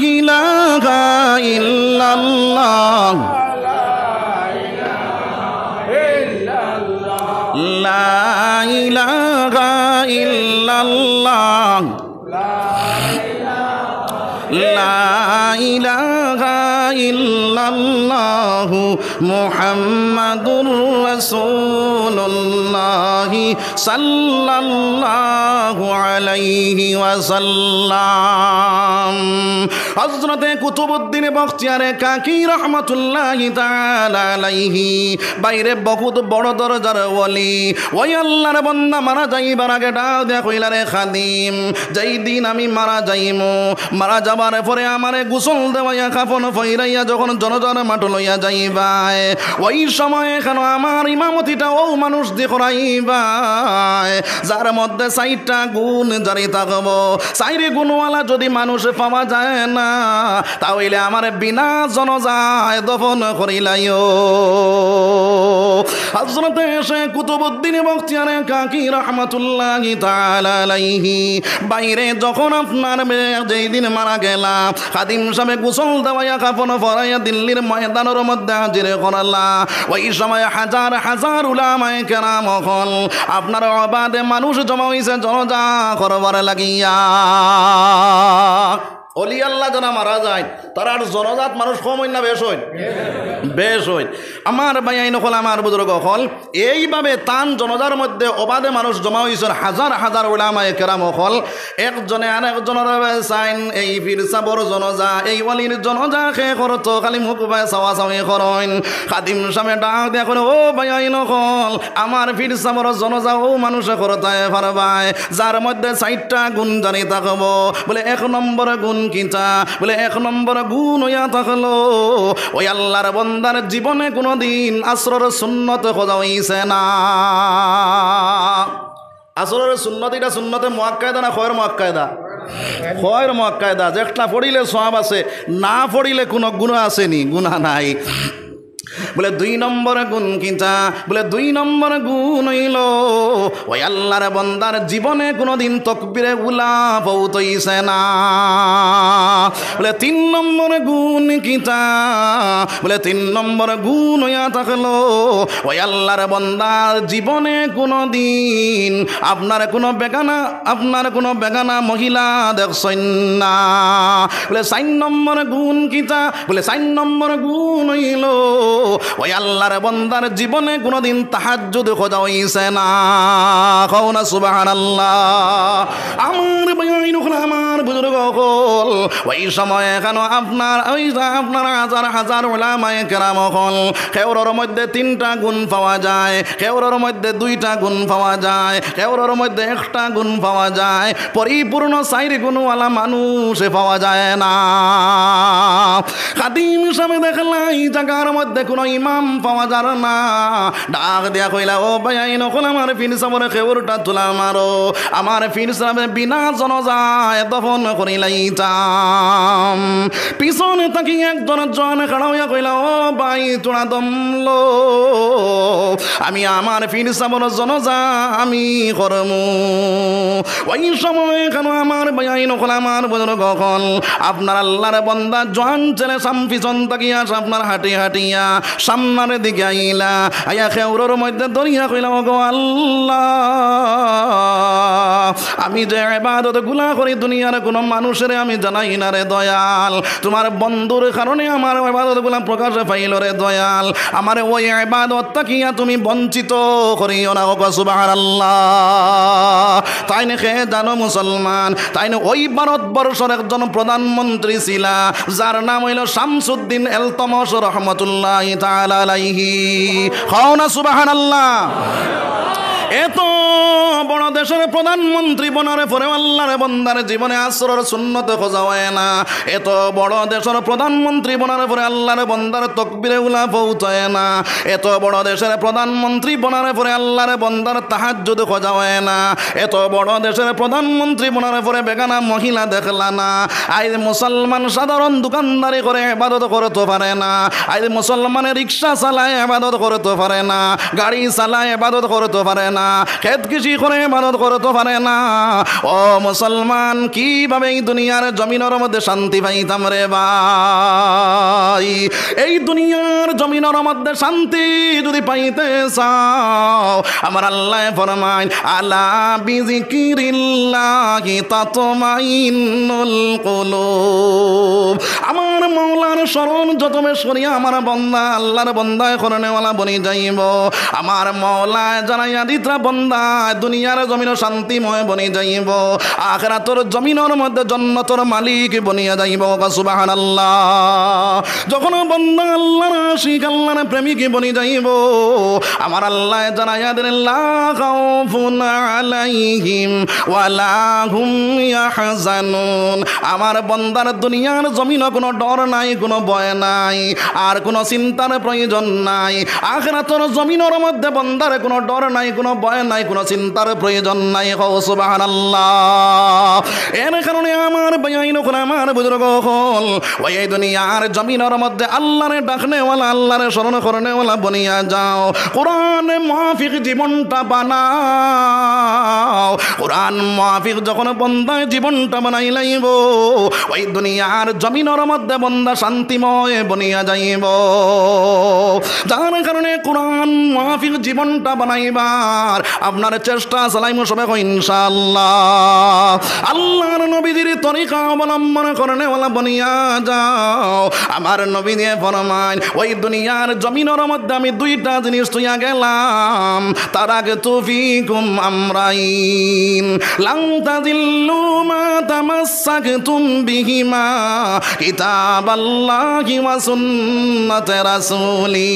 ইলাহা ইল্লাল্লাহ, লা ইলাহা ইল্লাল্লাহ, লা ইলাহা ইল্লাল্লাহু মুহাম্মাদুর রাসূলুল্লাহ সাল্লাল্লাহু আলাইহি ওয়াসাল্লাম। হযরতে কুতুবউদ্দিন বখতিয়ারে কাকি রাহমাতুল্লাহি তাআলা আলাইহি বাইরে বহুত বড় দরজার ওলি। ওই আল্লাহর বান্দা মারা যাইবার আগে ডাক দেয়া কইলা, রে খাদিম, যেই দিন আমি মারা যাইমু, মারা যাবার পরে আমারে গোসল দেওয়াইয়া কাফন ফইরাইয়া যখন জনজনে মাঠ লইয়া যাইবাই, ওই সময় কেন আমার ইমামতিটা ও মানুষ দিয়ে করাইবাই যার মধ্যে 4টা গুণ জারি থাকব। 4 গুণওয়ালা যদি মানুষ পাওয়া যায় না, তাহলে আমার বিনা জনজায় দফন করিলাইও। হযরতে শেখ কুতুবউদ্দিন বখতিয়ারে কাকি রাহমাতুল্লাহি তাআলা আলাইহি বাইরে যখন আপনার যেই দিন মারা গেলা, খাদিম সাহেব গোসল দেওয়াইয়া কাফন ফরাইয়া দিল্লির ময়দানের মধ্যে হাজির করালা। ওই সময় হাজার হাজার উলামায়ে কেরাম হল আপনার অবাধে মানুষ জমা হইছে জনজা করবার লাগিয়া। অলি আল্লাহ যারা মারা যায় তারা আর জনজাত মানুষ কম হইন না বেশ হইন? বেশ হইন। আমার ভাইয়াইন হল আমার বুজুর্গ হল এইভাবে তান জনজার মধ্যে অবাধে মানুষ জমা হয়েছেন, হাজার হাজার উলামায়ে কেরাম হল একজনে আর একজনের চাইন এই পীর সাবর জনজা, এই অলির জনজা খে করতো খালি মুখ পায় চাওয়া চাওয়ি করেন। খাদিম সামনে ডাক দেয়া করে, ও ভাইয়াইন হল আমার পীর সাবর জনজা ও মানুষে করতায় পারবায় যার মধ্যে 4টা গুণ জানি থাকব। বলে 1 নম্বর গুণ কিতা? বলে 1 নম্বর গুণ হইয়া থাকলো ওই আল্লাহর বান্দার জীবনে কোনোদিন আসরের সুন্নত খোঁজা হইছে না। আসরের সুন্নত এটা সুন্নতে মুআক্কাদা না খয়ের মুআক্কাদা? খয়ের মুআক্কাদা। যেটা পড়িলে সওয়াব আছে, না পড়িলে কোনো গুনাহ আসেনি, গুনাহ নাই। বলে 2 নম্বর গুণ কিতা? বলে 2 নম্বর গুণ হইল ওই আল্লাহর বান্দার জীবনে কোনোদিন তাকবীরে উলা পৌঁছইছে না। বলে 3 নম্বর গুণ কিতা? বলে 3 নম্বর গুণ হইয়া থাকলো ওই আল্লাহর বান্দার জীবনে কোনোদিন আপনার কোনো বেগানা মহিলা দেখছেন না। বলে 4 নম্বর গুণ কিতা? বলে 4 নম্বর গুণ হইল ওই আল্লাহর বান্দার জীবনে কোনোদিন তাহাজ্জুদ খোঁজা হইছে না। কও না সুবহানাল্লাহ। আমার ভাইয়াইন হল আমার বুজুর্গ হল ওই সময় কেন আপনার হাজার হাজার উলামায়ে কেরাম হল কেউরের মধ্যে 3টা গুণ পাওয়া যায়, কেউরের মধ্যে 2টা গুণ পাওয়া যায়, কেউরের মধ্যে 1টা গুণ পাওয়া যায়, পরিপূর্ণ 4 গুণওয়ালা মানুষ পাওয়া যায় না। খাদিম হিসাবে দেখলাম এই জায়গার মধ্যে কোনো ইমাম পাওয়া যার না। ডাক দেয়া কইলা, ও ভাইয়াইন হল আমার পীর সাহেবের খেউরটা তুলা মারো, আমার পীর সাহেবের বিনা জনজায় দফন করিলাইতাম। পিছনে তাকি একজন জন খাড়া হইয়া কইলা, ও ভাই তোরা দমলো, আমি আমার পীর সাহেবের জনজা আমি করমু। ওই সময় কেন আমার ভাইয়াইন হল আমার বুজুর্গ হল আপনার আল্লাহর বান্দা জোয়ান ছেলে পিছন তাকিয়া আপনার হাঁটিয়া সামনের দিকে আইলা আয়া খেউরোর মধ্যে দরিয়া কইলা গো আল্লাহ আমি যে ইবাদত গুলা করি দুনিয়ার কোনো মানুষের আমি জানাই না রে দয়াল তোমার বন্ধুর কারণে আমার ইবাদত গুলা প্রকাশে পাইল রে দয়াল আমার ওই ইবাদত তাকিয়া তুমি বঞ্চিত করিও না গো সুবহানাল্লাহ তাই না খে জানো মুসলমান তাই না ওই ভারতবর্ষের একজন প্রধানমন্ত্রী ছিল যার নাম হইল শামসুদ্দিন এলতমস রহমতুল্লাহি তাআলা আলাইহি খাও না সুবহানাল্লাহ এত বড় দেশের প্রধানমন্ত্রী বনারে পরে আল্লাহর বান্দার জীবনে আসরের সুন্নত খোঁজা হয় না এত বড় দেশের প্রধানমন্ত্রী বনারে পরে আল্লাহর বান্দার তাকবীরে উলা পৌঁছায় না এত বড় দেশের প্রধানমন্ত্রী বনারে পরে আল্লাহর বান্দার তাহাজ্জুদ খোঁজা হয় না এত বড় দেশের প্রধানমন্ত্রী বনারে পরে বেগানা মহিলা দেখলা না আজ মুসলমান সাধারণ দোকানদারি করে ইবাদত করতে পারে না আজ মুসলমানের রিক্সা চালায় ইবাদত করতে পারে না গাড়ি চালায় ইবাদত করতে পারে না খেত কৃষি করে ইবাদত করতে পারে না ও মুসলমান কিভাবে এই দুনিয়ার জমিনের মধ্যে শান্তি পাইতাম রে ভাই এই দুনিয়ার জমিনের মধ্যে শান্তি যদি পাইতে চাও আমার আল্লাহ ফরমায় আলা বিযিকিরিল্লাহি তাতমাইন্নুল কুলুব আমার মাওলার শরণ যত বেশি করিয়া আমার বান্দা আল্লাহর বান্দায় করনেওয়ালা বনি যাইব আমার মাওলা জানাইয়া দিতরা বান্দা দুনিয়ার জমিন শান্তিময় বনি যাইব আখিরাতের জমিনের মধ্যে জান্নাতের মালিক বনিয়া যাইব সুবহানাল্লাহ যখন বান্দা আল্লাহর আশিক আল্লাহর প্রেমিক বনি যাইব আমার আল্লাহ জানাইয়া দেন লা খাউফুন আলাইহিম ওয়ালা হুম ইয়াহজানুন আমার বান্দার দুনিয়ার জমিনে কোনো ডর নাই কোনো ভয় নাই আর কোনো চিন্তার প্রয়োজন নাই আখিরাতের জমিনের মধ্যে বান্দার কোনো ডর নাই কোনো ভয় নাই কোনো চিন্তার প্রয়োজন নাই সুবহানাল্লাহ এর কারণে আমার ভাইয়াইন কোন আমার বুজুর্গ হল ওই দুনিয়ার জমিনের মধ্যে আল্লাহরে ডাকনেওয়ালা আল্লাহরে স্মরণ করনেওয়ালা বনিয়া যাও কোরআন মুআফিক জীবনটা বানাও কোরআন মুআফিক যখন বান্দা জীবনটা বানাই লাইব ওই দুনিয়ার জমিনের মধ্যে বান্দা শান্তিময় বনিয়া যাইব যার কারণে কোরআন মুআফিক জীবনটা বানাইবার আপনার চেষ্টা চালাইমু সবাই ইনশাআল্লাহ আল্লাহর নবীদের তরিকা অবলম্বন করনেওয়ালা বনিয়া যাও আমার নবী দিয়ে ফরমায় ওই দুনিয়ার জমিনের মধ্যে আমি দুইটা জিনিস তুইয়া গেলাম তার আগে তুফিকুম আমরাইন লাং তাযিল্লু মা তামাসসাকতুম বিহিমা কিতাবাল্লাহি ওয়া সুন্নাতে রাসূলি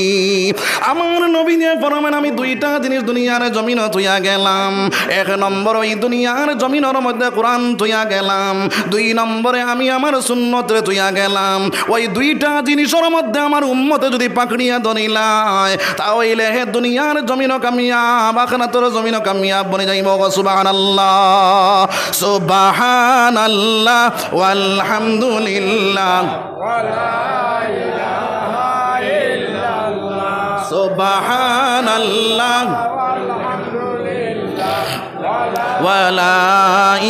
আমার নবী দিয়ে ফরমায় আমি দুইটা জিনিস দুনিয়ার জমিনে তুইয়া গেলাম এক নম্বর ওই দুনিয়ার জমিনের মধ্যে কোরআন তুইয়া গেলাম দুই নম্বরে আমি আমার সুন্নতে তুইয়া গেলাম ওই দুইটা জিনিসের মধ্যে আমার উম্মতে যদি পাকড়িয়া ধরিলায় তাহলে হে দুনিয়ার জমিনও কামিয়াব আখিরাতের জমিনও কামিয়াব বনে যাইব সুবহানাল্লাহ সুবহানাল্লাহ ওয়ালহামদুলিল্লাহ সুবহানাল্লাহ ওয়ালা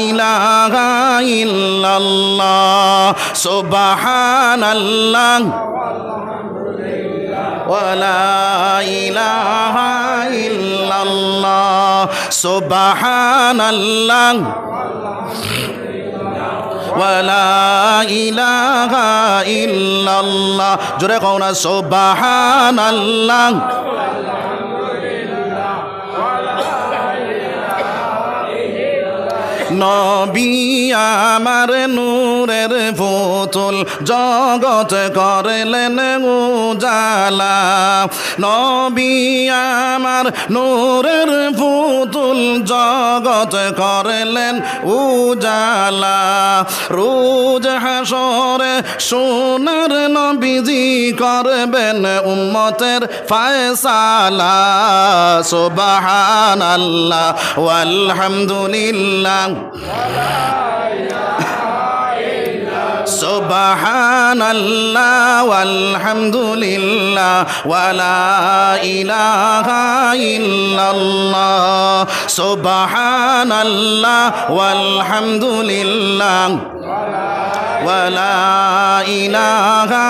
ইলাহা ইল্লাল্লাহ সুবহানাল্লাহ ওয়ালা ইলাহা ইল্লাল্লাহ সুবহানাল্লাহ ওয়ালা ইলাহা ইল্লাল্লাহ জোরে কও না সুবহানাল্লাহ নবী আমার নূরের পুতুল জগৎ করলেন উজালা নবী আমার নূরের পুতুল জগৎ করলেন উজালা রোজ হাসরে সোনার নবীজি করবেন উম্মতের ফয়সালা সুবহানাল্লাহ ওয়ালহামদুলিল্লাহ সুবহানাল্লাহ ওয়ালহামদুলিল্লাহ ওয়ালা ইলাহা ইল্লাল্লাহ সুবহানাল্লাহ ওয়ালহামদুলিল্লাহ ওয়ালা ইলাহা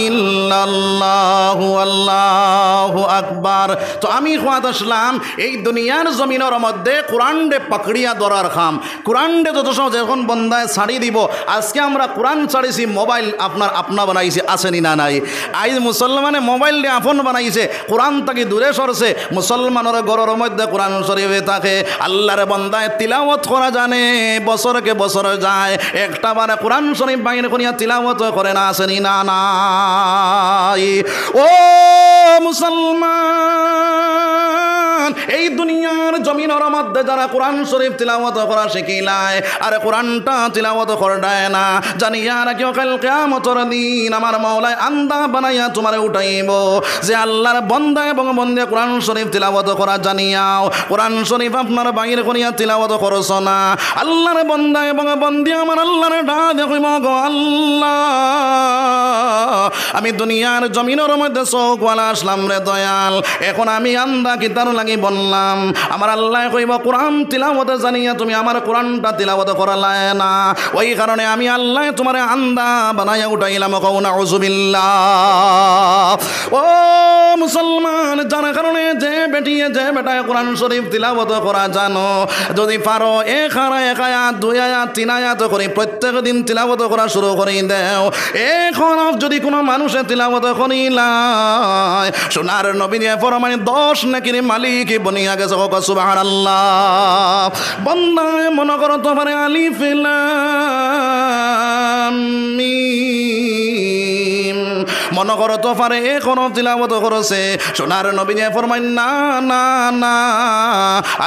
ইল্লাল্লাহু আল্লাহু আকবার। তো আমি খোয়াত আসলাম এই দুনিয়ার জমিনের মধ্যে কোরআন ডে পাকড়িয়া ধরার খাম। কোরআন ডে যত সময় যখন বন্দায় ছাড়ি দিব, আজকে আমরা কোরআন ছাড়িছি, মোবাইল আপনার আপনা বানাইছে, আসেনি না নাই? আজ মুসলমানে মোবাইল দিয়ে আপন বানাইছে, কোরআন তাকে দূরে সরছে। মুসলমানের ঘরের মধ্যে কোরআন শরীফে থাকে, আল্লাহর বন্দায় তিলাওয়াত করা জানে, বছরকে বছর যায়, একটা বারে কোরআন শরীফ বাইরে করিয়া তিলাওয়াত করে না, আসেনি না নাই? ও মুসলমান, এই দুনিয়ার জমিনের মধ্যে যারা কোরআন শরীফ তিলাওয়াত করা শিখিলায় আর কোরআনটা তিলাওয়াত করডায় না, জানিয়া রাখিও কাল কিয়ামতের দিন আমার মাওলায় আন্দা বানাইয়া তোমারে উঠাইব যে আল্লাহর বান্দা এবং বন্দে কোরআন শরীফ তিলাওয়াত করা জানিয়াও কোরআন শরীফ আপনার বাইরে করিয়া তিলাওয়াত করছ না। আল্লাহর বান্দা এবং বন্দী আমার আল্লাহর ডাক দেখিব, গো আল্লাহ আমি দুনিয়ার জমিনের মধ্যে চৌকওয়ালা আসলাম রে দয়াল, এখন আমি আন্দা কিতার লাগি বললাম। আমার আল্লাহ কইব কোরআন তিলাওয়াত জানিয়া তুমি আমার কোরআনটা তিলাওয়াত করালায় না, ওই কারণে আমি আল্লাহ তোমারে আন্দা বানাইয়া উঠাইলাম। কও নাউযুবিল্লাহ। ও মুসলমান, যার কারণে যে বেটিয়ে যে বেটায় কোরআন শরীফ তিলাওয়াত করা জানো, যদি পারো এক আয়াত, দুই আয়াত, তিন আয়াত করে প্রত্যেক দিন তিলাওয়াত করা শুরু করে দেও। এখন যদি কোনো মানুষে তিলাওয়াত করিলায়, সোনার নবী দিয়ে ফরমায় 10 নেকির মালিক বনিয়া গেছে। সুবহানাল্লাহ। বন্দায় মনে করো তোমার আলিফ লাম মিম, মনে করো তো পারে এখনো তিলাওয়াত করেছে, সোনার নবী দিয়ে ফরমায় না না না,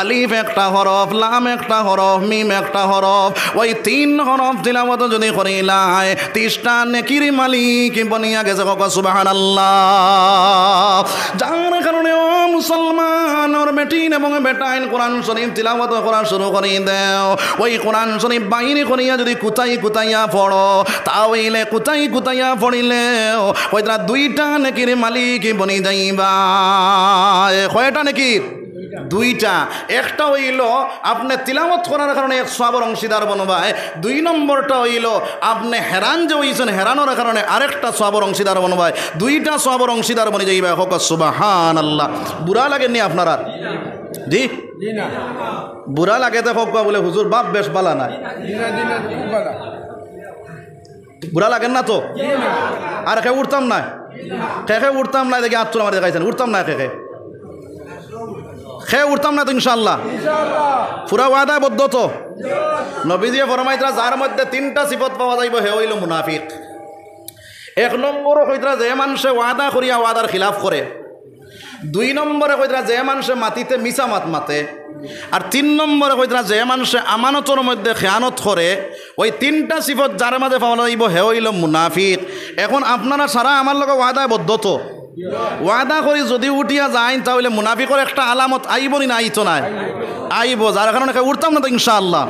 আলিফ একটা হরফ, লাম একটা হরফ, মিম একটা হরফ, ওই 3 হরফ তিলাওয়াত যদি করিলায় 30টা নেকির মালিক বনিয়া গেছে। সুবহানাল্লাহ। যার কারণে ও মুসলমান ওর বেটিন এবং বেটাইন কোরআন শরীফ তিলাওয়াত করা শুরু করে দেও। ওই কোরআন শরীফ বাইরে করিয়া যদি কুতাই কুতাইয়া পড়ো, তাহলে কুতাই কুতাইয়া পড়িলেও ওইটা 2টা নেকির মালিক বনি যাইবা। কয়টা নেকির? 2টা। একটা হইল আপনি তিলাওয়াত করার কারণে 1 সওয়াবের অংশীদার বনবায়, 2 নম্বরটা হইল আপনি হেরান যে হইছেন, হেরানোর কারণে আরেকটা সওয়াবের অংশীদার বনবায়, 2টা সওয়াবের অংশীদার বনি যাইবা। হোক সুবহানাল্লাহ। বুড়া লাগেননি আপনারা? জি বুড়া লাগে তো হোক বলে হুজুর বাপ বেশ বালা নাই, বুড়া লাগেন না তো? আর খে উঠতাম না, খে উঠতাম না, দেখি আত্মর আমার দেখাইছেন, উঠতাম না, খে উঠতাম না তো ইনশাআল্লাহ। পুরা ওয়াদায় বদ্ধ তো? নবীজি ফরমাইতরা যার মধ্যে 3টা সিফত পাওয়া যাইব হে হইল মুনাফিক। 1 নম্বরে কইতরা যে মানুষে ওয়াদা করিয়া ওয়াদার খিলাফ করে, 2 নম্বরে কইতরা যে মানুষে মাটিতে মিছা মাত মাতে, আর 3 নম্বরে কইতরা যে মানুষে আমানতর মধ্যে খেয়ানত করে। ওই 3টা সিফত যার মাঝে পাওয়া যাইব হে হইল মুনাফিক। এখন আপনারা সারা আমার লগে ওয়াদায় বদ্ধ তো? ওয়াদা করি যদি উঠিয়া যায় তাহলে মুনাফিকর একটা আলামত আইব না? আইতো নাই? আইব। যার কারণে উঠতাম না তো ইনশাআল্লাহ।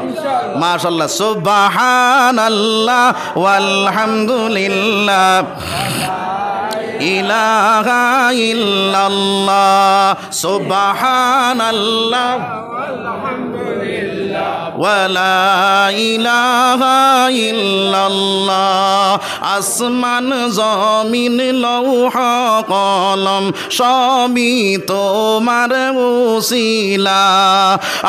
মাশাআল্লাহ। সুবহানাল্লাহ ওয়ালহামদুলিল্লাহ ইলাহা ইল্লাল্লাহ সুবহানাল্লাহ ওয়ালা ইলাহা ইল্লাল্লাহ। আসমান জমিন লৌহা কলম সবই তোমার উসিলা,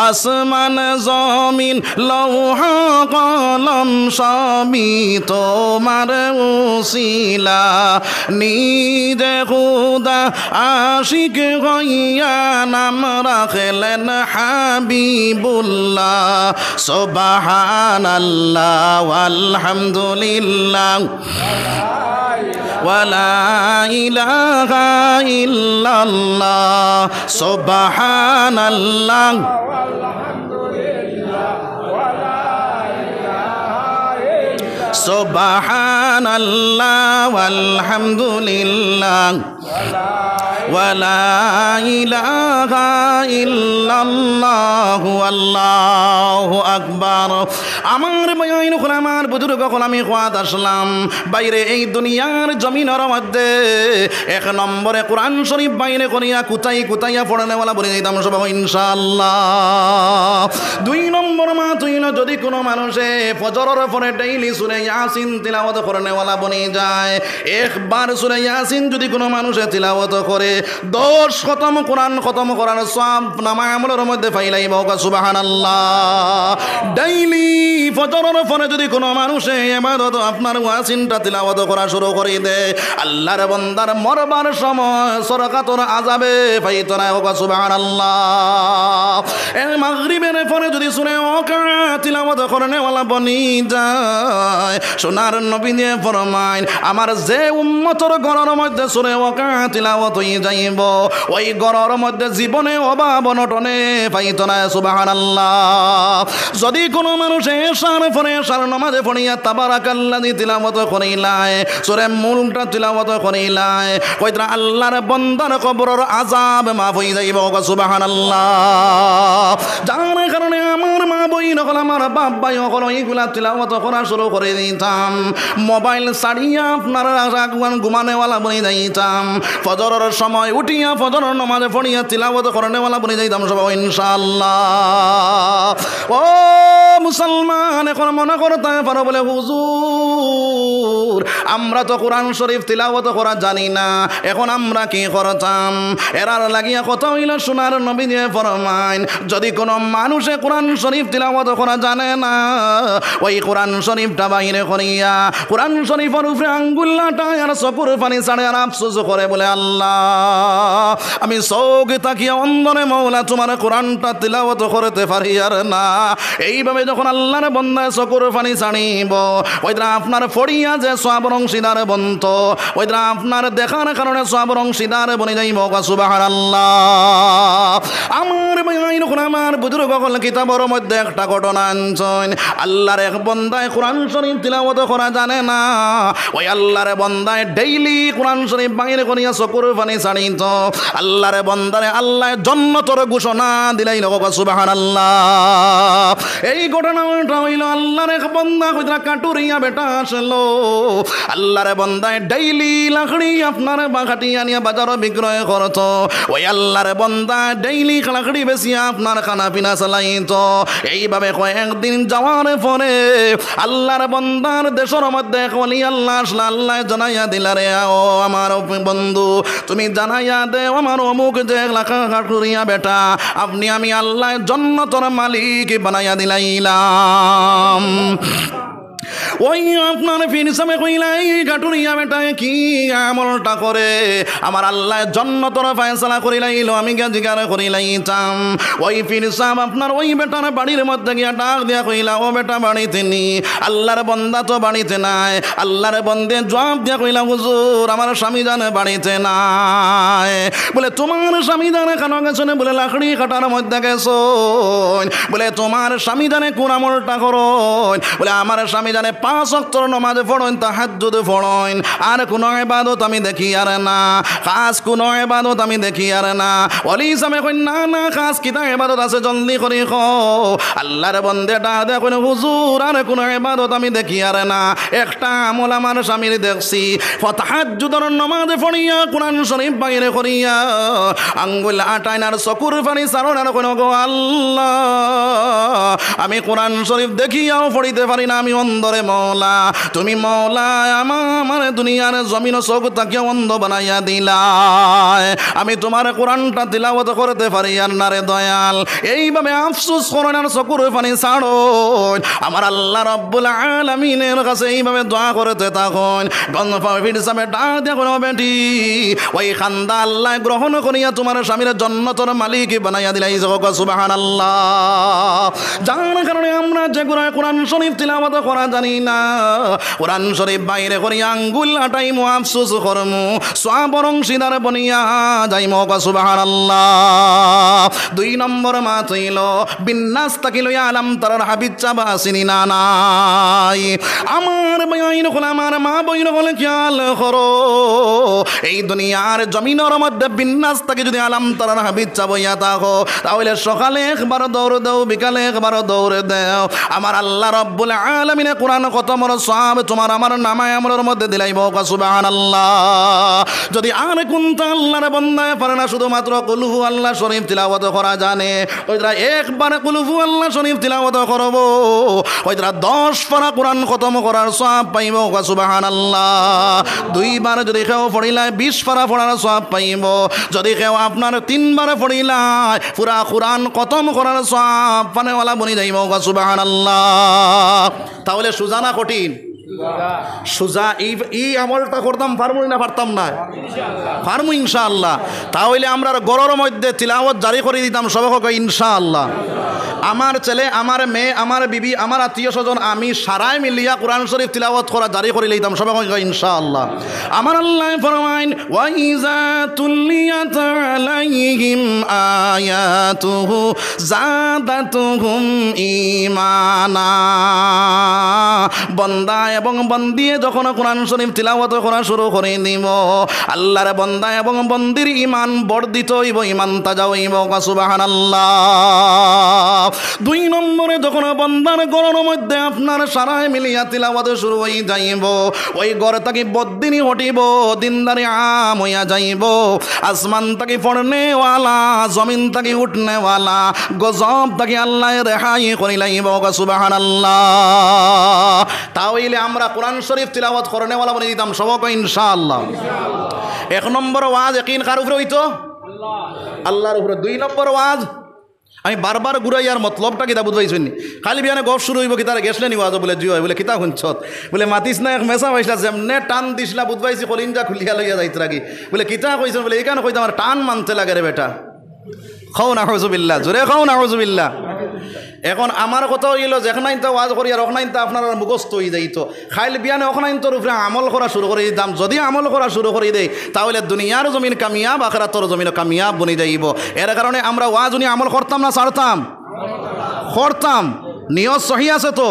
আসমান জমিন লৌহা কলম সবই তোমার উসিলা। নিজে খুদা আশিক হইয়া নাম রাখলেন হাবিবুল্লাহ। সুবহানাল্লাহ ওয়ালহামদুলিল্লাহ ওয়ালা ইলাহা ইল্লাল্লাহ। সুবহানাল্লাহ সুবহানাল্লাহ ওয়ালহামদুলিল্লাহ ওয়ালা ইলাহা ইল্লাল্লাহু আল্লাহু আকবার। আমার বয়ান হল, আমার বুজুর্গ হল, আমি খোয়াদ আসলাম বাইরে এই দুনিয়ার জমিনের মধ্যে এক নম্বরে কোরআন শরীফ বাইরে করিয়া কুতাইয়া পড়ানেওয়ালা বলে যেতাম সব ইনশাআল্লাহ। দুই নম্বর মাত হইল, যদি কোনো মানুষে ফজরের পরে ডেইলি সূরা ইয়াসিন তিলাওয়াত করেনেওয়ালা বনে যায়, একবার সূরা ইয়াসিন যদি কোনো মানুষে তিলাওয়াত করে 10 খতম কোরআন খতম করার সব নামা আমলের মধ্যে ফাইলাইব। সুবহানাল্লাহ। ডেইলি ফজরের পরে যদি কোনো মানুষে ইবাদত আপনার ইয়াসিনটা তিলাওয়াত করা শুরু করে দেয়, আল্লাহর বান্দার মরবার সময় সরকাতর আযাবে পাইতো না। সুবহানাল্লাহ। এই মাগরিবের পরে যদি সূরা ওয়াকিয়া তিলাওয়াত করেনেওয়ালা বনি যায়, সোনার নবী দিয়ে ফরমায়, আমার যে উম্মতর ঘরের মধ্যে সূরা ওয়াকিয়া তিলাওয়াত হয়ে যাইব, ওই ঘরের মধ্যে জীবনে অভাব অনটনে পাইতো না। সুবহানাল্লাহ। যদি কোনো মানুষ এশার পরে এশার নামাজে পড়িয়া তাবারাকাল্লাযী তিলাওয়াত করিলায়, সূরা মুলকটা তিলাওয়াত করিলায়, কইরা আল্লাহর বান্দার কবরের আযাব মাফ হয়ে যাইব। সুবহানাল্লাহ। যার কারণে আমার মা বই নকল, আমার বাপ ভাই নকল, এইগুলা তিলাওয়াত করা শুরু করে দিতাম। মোবাইল ছাড়িয়া আপনার ঘুমানেওয়ালা বনে যাইতাম। ফজরের সময় উঠিয়া ফজরের নামাজে পড়িয়া তিলাওয়াত করেনেওয়ালা বনে যাইতাম সব ইনশাআল্লাহ। ও মুসলমান, এখন মনে করতে পারো বলে, হুজুর আমরা তো কোরআন শরীফ তিলাওয়াত করা জানি না, এখন আমরা কি করতাম? এরার লাগিয়া কথা হইল, সোনার নবী দিয়ে ফরমাইন, যদি কোনো মানুষে কোরআন শরীফ তিলাওয়াত করা জানে না, ওই কোরআন শরীফটা বাইরে করিয়া কোরআন শরীফের উপরে আঙ্গুলটা আর চকুর পানি ছাড়ে আর আফসোস করে বলে, আল্লাহ আমি চোখ তাকিয়া অন্ধরে মৌলা তোমার কোরআনটা তিলাওয়াত করতে পারি আর না। এইভাবে যখন আল্লাহর বন্দায় চকুর পানি ছাড়িব, ওইটা আপনার ফড়িয়া যে সওয়াবের অংশীদার বন্ত, ওইটা আপনার দেখার কারণে সওয়াবের অংশীদার বনে যাইব। সুবহানাল্লাহ। আমার ভাইরা, আমার বুজুর্গ হল, কিতাবের মধ্যে একটা ঘটনা আনছেন। আল্লাহর এক বন্দায় কোরআন শরীফ তিলাওয়াত করা জানে না, ওই আল্লাহর বন্দায় ডেইলি কোরআন শরীফ বাইরে করিয়া চকুর পানি ছাড়িত। আল্লাহর বন্দারে আল্লাহ জান্নাতের ঘোষণা দিলাই লোক। সুবহানাল্লাহ। এই ঘটনাটা হইল, আল্লাহর এক বন্দা কইরা কাটুরিয়া বেটা আসলো। আল্লাহর বন্দায় ডেইলি লাকড়ি আপনার বাগাটি আনিয়া বাজারে বিক্রয় করত। ওই আল্লাহর বন্দা ডেইলি লাকড়ি বেচিয়া আপনার খানা পিনা চালাইত। এইভাবে কয়েকদিন যাওয়ার পরে আল্লাহর বন্দার দেশের মধ্যে কলি আল্লাহ আসলা। আল্লাহ জানাইয়া দিলা, রে ও আমার বন্ধু, তুমি জানাইয়া দে আমার অমুক যে কাটুরিয়া বেটা, আপনি আমি আল্লাহ জান্নাতের মালিক বানাইয়া দিলাইলাম। ওই আপনার ফিরসামে কইলাই, কাটুরিয়া বেটা কি আমলটা করে আমার আল্লাহ জান্নাতের ফয়সালা করিলাইল, আমি গিয়া জিজ্ঞার করিলাইতাম। ওই ফিরসাম আপনার ওই বেটার বাড়ির মধ্যে গিয়া ডাক দিয়া কইলা, ও বেটা বাড়িতে নি? আল্লাহর বন্দা তো বাড়িতে নাই। আল্লাহর বন্দে জবাব দিয়া কইলা, হুজুর আমার স্বামী জানে বাড়িতে নাই। বলে তোমার স্বামী জানে কেন গেছো? বলে লাকড়ি কাটার মধ্যে গেছো। বলে তোমার স্বামী জানে কোন আমলটা করো? বলে আমার স্বামী জানে 5 ওয়াক্তের নামাজ পড়েন, তাহাজ্জুদ পড়েন, আর কোনো ইবাদত আমি দেখি আর না, খাস কোনো ইবাদত আমি দেখি আর না। ওলি সামে কই, না না, খাস কিতা ইবাদত আছে জলদি করে কও। আল্লাহর বান্দাটা দেখুন, হুজুর আর কোনো ইবাদত আমি দেখি আর না, একটা আমল আমার স্বামীর দেখছি, তাহাজ্জুদের নামাজ পড়িয়া কোরআন শরীফ বাইরে করিয়া আঙ্গুল আটাইন আর চকুর পানি ছাড়ন আর কোনো গো আল্লাহ, আমি কোরআন শরীফ দেখিয়াও পড়িতে পারি না, আমি অন্ধরে মৌলা, তুমি মৌলা আমার দুনিয়ার জমিন চোখ তাকিয়া অন্ধ বানাইয়া দিলাই, আমি তোমার কোরআনটা তিলাওয়াত করতে পারি আর না রে দয়াল। এইভাবে আফসোস করেন আর চকুর পানি ছাড়ো। আমার আল্লাহ রাব্বুল আলামিনের কাছে এইভাবে দোয়া করতে থাকুন। গণফির সামনে ডাক দেখুন, বেটি ওই খান্দা আল্লাহ গ্রহণ করিয়া তোমার স্বামীর জান্নাতের মালিক বানাইয়া দিলাই। সুবহানাল্লাহ। যার কারণে আমরা যে কোরআন শরীফ তিলাওয়াত করা জানি না, কোরআন শরীফ বাইরে করিয়া আঙ্গুল আটাইমু, আফসোস করমু, সওয়াবের অংশীদার বনিয়া যাইমু। সুবহানাল্লাহ। 2 নম্বর মাত হইল, বিন্নাস তাকিল আলাম তার হাবিব চাবা আসিনি না নাই। আমার বইন হল, আমার মা বইন হলে খেয়াল করো, এই দুনিয়ার জমিনের মধ্যে বিন্যাস থেকে যদি আলাম তারার হাবিজ চাবইয়া থাকো, তাহলে সকালে একবার দৌড় দাও, বিকালে একবার দৌড়ে দাও। আমার আল্লাহ রব্বুল আলামিনে কোরআন খতমের সওয়াব তোমার আমার নামায় আমলের মধ্যে দিলাইব। সুবহানাল্লাহ। যদি আর কোনটা আল্লাহর বান্দায় পারে না শুধুমাত্র কুল হু আল্লাহ শরীফ তিলাওয়াত করা জানে, ওইরা একবারে কুল হু আল্লাহ শরীফ তিলাওয়াত করব, ওইরা 10 পারা কোরআন খতম করার সওয়াব পাইব। সুবহানাল্লাহ। দুইবার যদি কেউ পড়িলায় 20 পারা পড়ার সওয়াব পাইব। যদি কেউ আপনার 3 বার পড়িলায় পুরা কোরআন খতম করার সওয়াব পানেওয়ালা বনি যাইব। সুবহানাল্লাহ। তাহলে সুজা না কঠিন? সুজা। এই আমলটা করতাম পারবো না? পারতাম না? পারবো ইনশাআল্লাহ। তাহলে আমরা গরর মধ্যে তিলাওয়াত জারি করে দিতাম সবাইকে ইনশাআল্লাহ। আমার ছেলে, আমার মেয়ে, আমার বিবি, আমার আত্মীয় স্বজন, আমি সারাই মিলিয়া কোরআন শরীফ তিলাওয়াত করা জারি করে লইতাম সবাইকে ইনশাআল্লাহ। আমার আল্লাহ ফরমাইন ওয়াইজা তুলিয়াত আলাইহিম আয়াতুহু যাদাতুহুম ঈমানা। বন্দা এবং বন্দিয়ে যখন কোরআন শরীফ তিলাওয়াত করা শুরু করে দিব, আল্লাহর বন্দা এবং বন্দির ঈমান বর্ধিত হইব, ঈমান তাজা হইব। সুবহানাল্লাহ। 2 নম্বরে যখন বন্দার ঘরের মধ্যে আপনার সারায় মিলিয়া তিলাওয়াত শুরু হয়ে যাইব, ওই ঘর থেকে বদ্দিনী হটিব, দিনদারি আম হইয়া যাইব। আসমান থেকে পড়নেওয়ালা, জমিন থেকে উঠনেওয়ালা, গজব থেকে আল্লাহ রেহাই করে লাইব। সুবহানাল্লাহ। তাহলে আমরা কোরআন শরীফ তিলাওয়াত করনেওয়ালা বলে দিতাম সবাইকে ইনশাআল্লাহ। 1 নম্বর ওয়াজ ইয়াকিন কার উপরে হইতো? আল্লাহর উপরে। 2 নম্বর ওয়াজ আমি বারবার ঘুরাইয়ার মতলবটা কিতা বুঝবাইছেন? খালি বিয়ানে গপ শুরু হইব কি তারা গেছলে নি ওয়াজ বলে জিও বলে কিতা শুনছত বলে মাতিস না এক মেসা পাইসলা যেমনে টান দিসলা বুঝবাইছি কলিনজা খুলিয়া লইয়া যাইত রাগি বলে কিতা কইছেন বলে এইখানে কইতে আমার টান মানতে লাগে রে বেটা। খাও না হজুবিল্লা, জোরে খাও না হজুবিল্লা। এখন আমার কথা হইল যেখানে তো ওয়াজ করি আর ওখানে তো আপনার মুখস্থ হয়ে যাইত। খাইল বিয়ানে ওখানে তোর উপরে আমল করা শুরু করে দিতাম। যদি আমল করা শুরু করে দেয় তাহলে দুনিয়ার জমিন কামিয়াব, আখিরাতের জমিন কামিয়াব বনে যাইব। এর কারণে আমরা ওয়াজ উনি আমল করতাম না ছাড়তাম? করতাম। নিয়ত সহি আছে তো?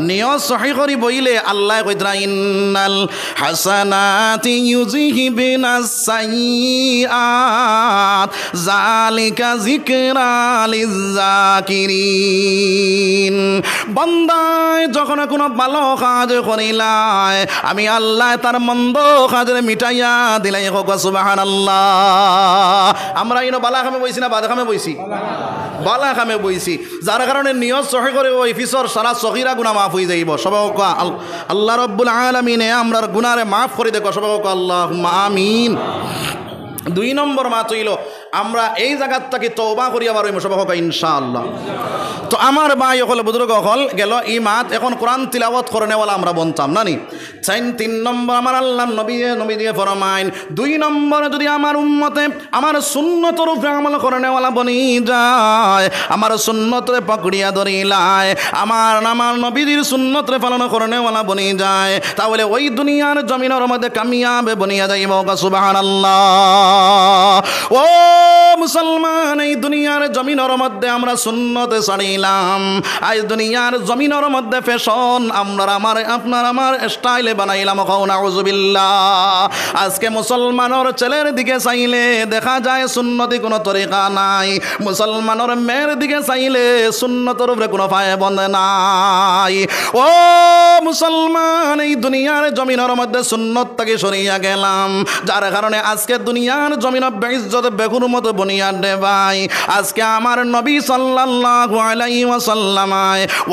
নিয়ত সহি করি বইলে আল্লাহ কইতরা ইন্নাল হাসানাতি ইউযহিবিনাস সাইয়্যাত যালিকা যিকরা লিয-যাকিরিন। বান্দায় যখন কোনো ভালো কাজ করিলায় আমি আল্লাহ তার মন্দ কাজের মিটাইয়া দিলাই। হোক সুবহানাল্লাহ। আমরা ইনো বালা খামে বইছি না বাদা খামে বইছি? বালা খামে বইছি। যার কারণে নিয়ত সহি করে ওই ফিসর সারা সগীরা গুনাহ মাফ হয়ে যাইব। সবাই আল্লাহ রব্বুল আলামিনে আমরার গুনারে মাফ করে দেখো সবাই আল্লাহুম্মা আমিন। 2 নম্বর মাত হইল আমরা এই জায়গার থেকে তওবা করি আবার ওই সবাই ইনশাআল্লাহ। তো আমার ভাই হল বুজুর্গ হল গেল এই মাত এখন কোরআন তিলাওয়াত করনেওয়ালা আমরা বনতাম না নি। 3 নম্বর আমার আল্লাহ নবী দিয়ে ফরমাইন 2 নম্বর যদি আমার উম্মতে আমার সুন্নতের উপরে আমল করনেওয়ালা বনি যায়, আমার সুন্নতরে পকড়িয়া ধরিলায়, আমার নবীর সুন্নতরে পালন করনেওয়ালা বনি যায়, তাহলে ওই দুনিয়ার জমিনের মধ্যে কামিয়াবে বনিয়া যাইব। সুবহানাল্লাহ। ও মুসলমান, এই দুনিয়ার জমিনের মধ্যে আমরা সুন্নতে ছাড়িলাম, আজ দুনিয়ার জমিনের মধ্যে ফ্যাশন আমরা আপনার আমার স্টাইলে বানাইলাম। নাউযুবিল্লাহ। আজকে মুসলমানের ছেলের দিকে চাইলে দেখা যায় সুন্নতি কোনো তরিকা নাই, মুসলমানের মেয়ের দিকে চাইলে সুন্নতের উপরে কোনো পায়বন্ধ নাই। ও মুসলমান, এই দুনিয়ার জমিনের মধ্যে সুন্নত থেকে সরিয়া গেলাম, যার কারণে আজকে দুনিয়ার জমিন বেইজ্জত বেগুর মতো বনিয়া দে ভাই। আজকে আমার নবী সাল্লাল্লাহু আলাইহি ওয়াসাল্লাম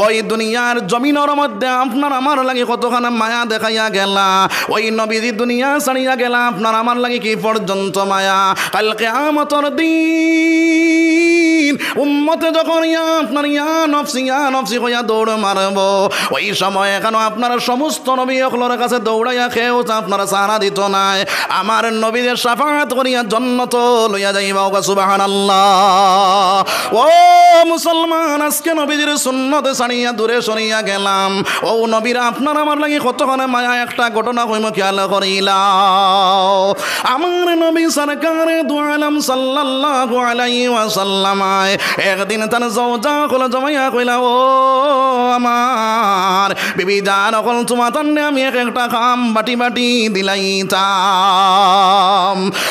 ওই দুনিয়ার জমিনের মধ্যে আপনার আমার লাগে কতখানা মায়া দেখাইয়া গেলা, ওই নবীজি দুনিয়া ছাড়িয়া গেলা আপনার আমার লাগে কি পর্যন্ত মায়া। কাল কিয়ামতের দিন উম্মতে যখন আপনার ইয়া নফসি হইয়া দৌড় মারব, ওই সময় কেন আপনার সমস্ত নবী সকলের কাছে দৌড়াইয়া খেয়েও আপনারা সাহারা দিত নাই, আমার নবীদের শাফাআত করিয়া জান্নাত লইয়া যাইবা। সুবহানাল্লাহ। ও মুসলমান, আজকে নবীদের সুন্নতে ছাড়িয়া দূরে সরিয়া গেলাম, ও নবীরা আপনার আমার লাগি কতক্ষণে মায়া। একটা ঘটনা হইম খেয়াল করিলাম। আমার নবী সরকারে দু আলম সাল্লাল্লাহু আলাইহি ওয়াসাল্লাম যায়। একদিন তার যৌজা হলো জমাইয়া কইলা, ও আমার বিবি জান, অকল তোমার তান্নে আমি একটা খাম বাটি বাটি দিলাইতাম।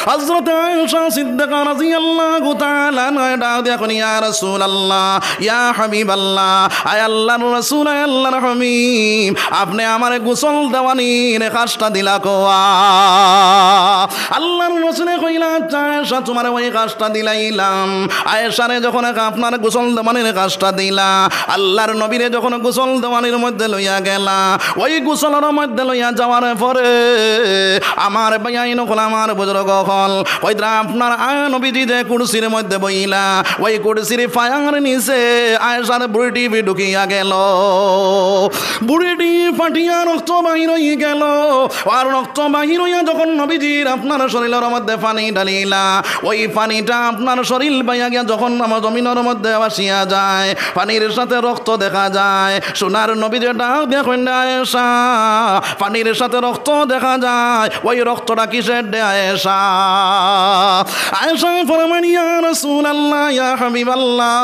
হযরত আয়েশা সিদ্দিকা রাদিয়াল্লাহু তাআলা নয় ডাক দিয়া কই, ইয়া রাসূলুল্লাহ, ইয়া হাবিবাল্লাহ, আয় আল্লাহর রাসূল, আয় আল্লাহর হাবিব, আপনি আমারে গোসল দেওয়ানির কাজটা দিলা কোয়া। আল্লাহর রাসূলে কইলা, আয়েশা তোমার ওই কাজটা দিলাইলাম। আয়েশারে যখন আপনার গোসল দেওয়ানির কাজটা দিলা, আল্লাহর নবীরে যখন গোসল দেওয়ানির মধ্যে লইয়া গেলা, ওই গোসলের মধ্যে লইয়া যাওয়ার পরে আমার ভাইয়াইন হল, আমার বুজুর্গ হল, ওইটা আপনার নবীজি যে কুরসির মধ্যে বইলা, ওই কুরসির ফায়ার নিচে আয়েশার বুড়িটি ঢুকিয়া গেল। বুড়িটি ফাটিয়া রক্ত বাহির হয়ে গেল। আর রক্ত বাহির হইয়া যখন নবীজির আপনার শরীরের মধ্যে পানি ঢালিলা, ওই পানিটা আপনার শরীর বাইয়া গিয়া যখন আমার জমিনের মধ্যে আসিয়া যায়, পানির সাথে রক্ত দেখা যায়। সোনার নবীজি ডাক দেখেন, আয়েশা, পানির সাথে রক্ত দেখা যায়, ওই রক্তটা কিসের দে আয়েশা? আয়েশা ফরমান, ইয়া রাসূলুল্লাহ, ইয়া হাবিবাল্লাহ,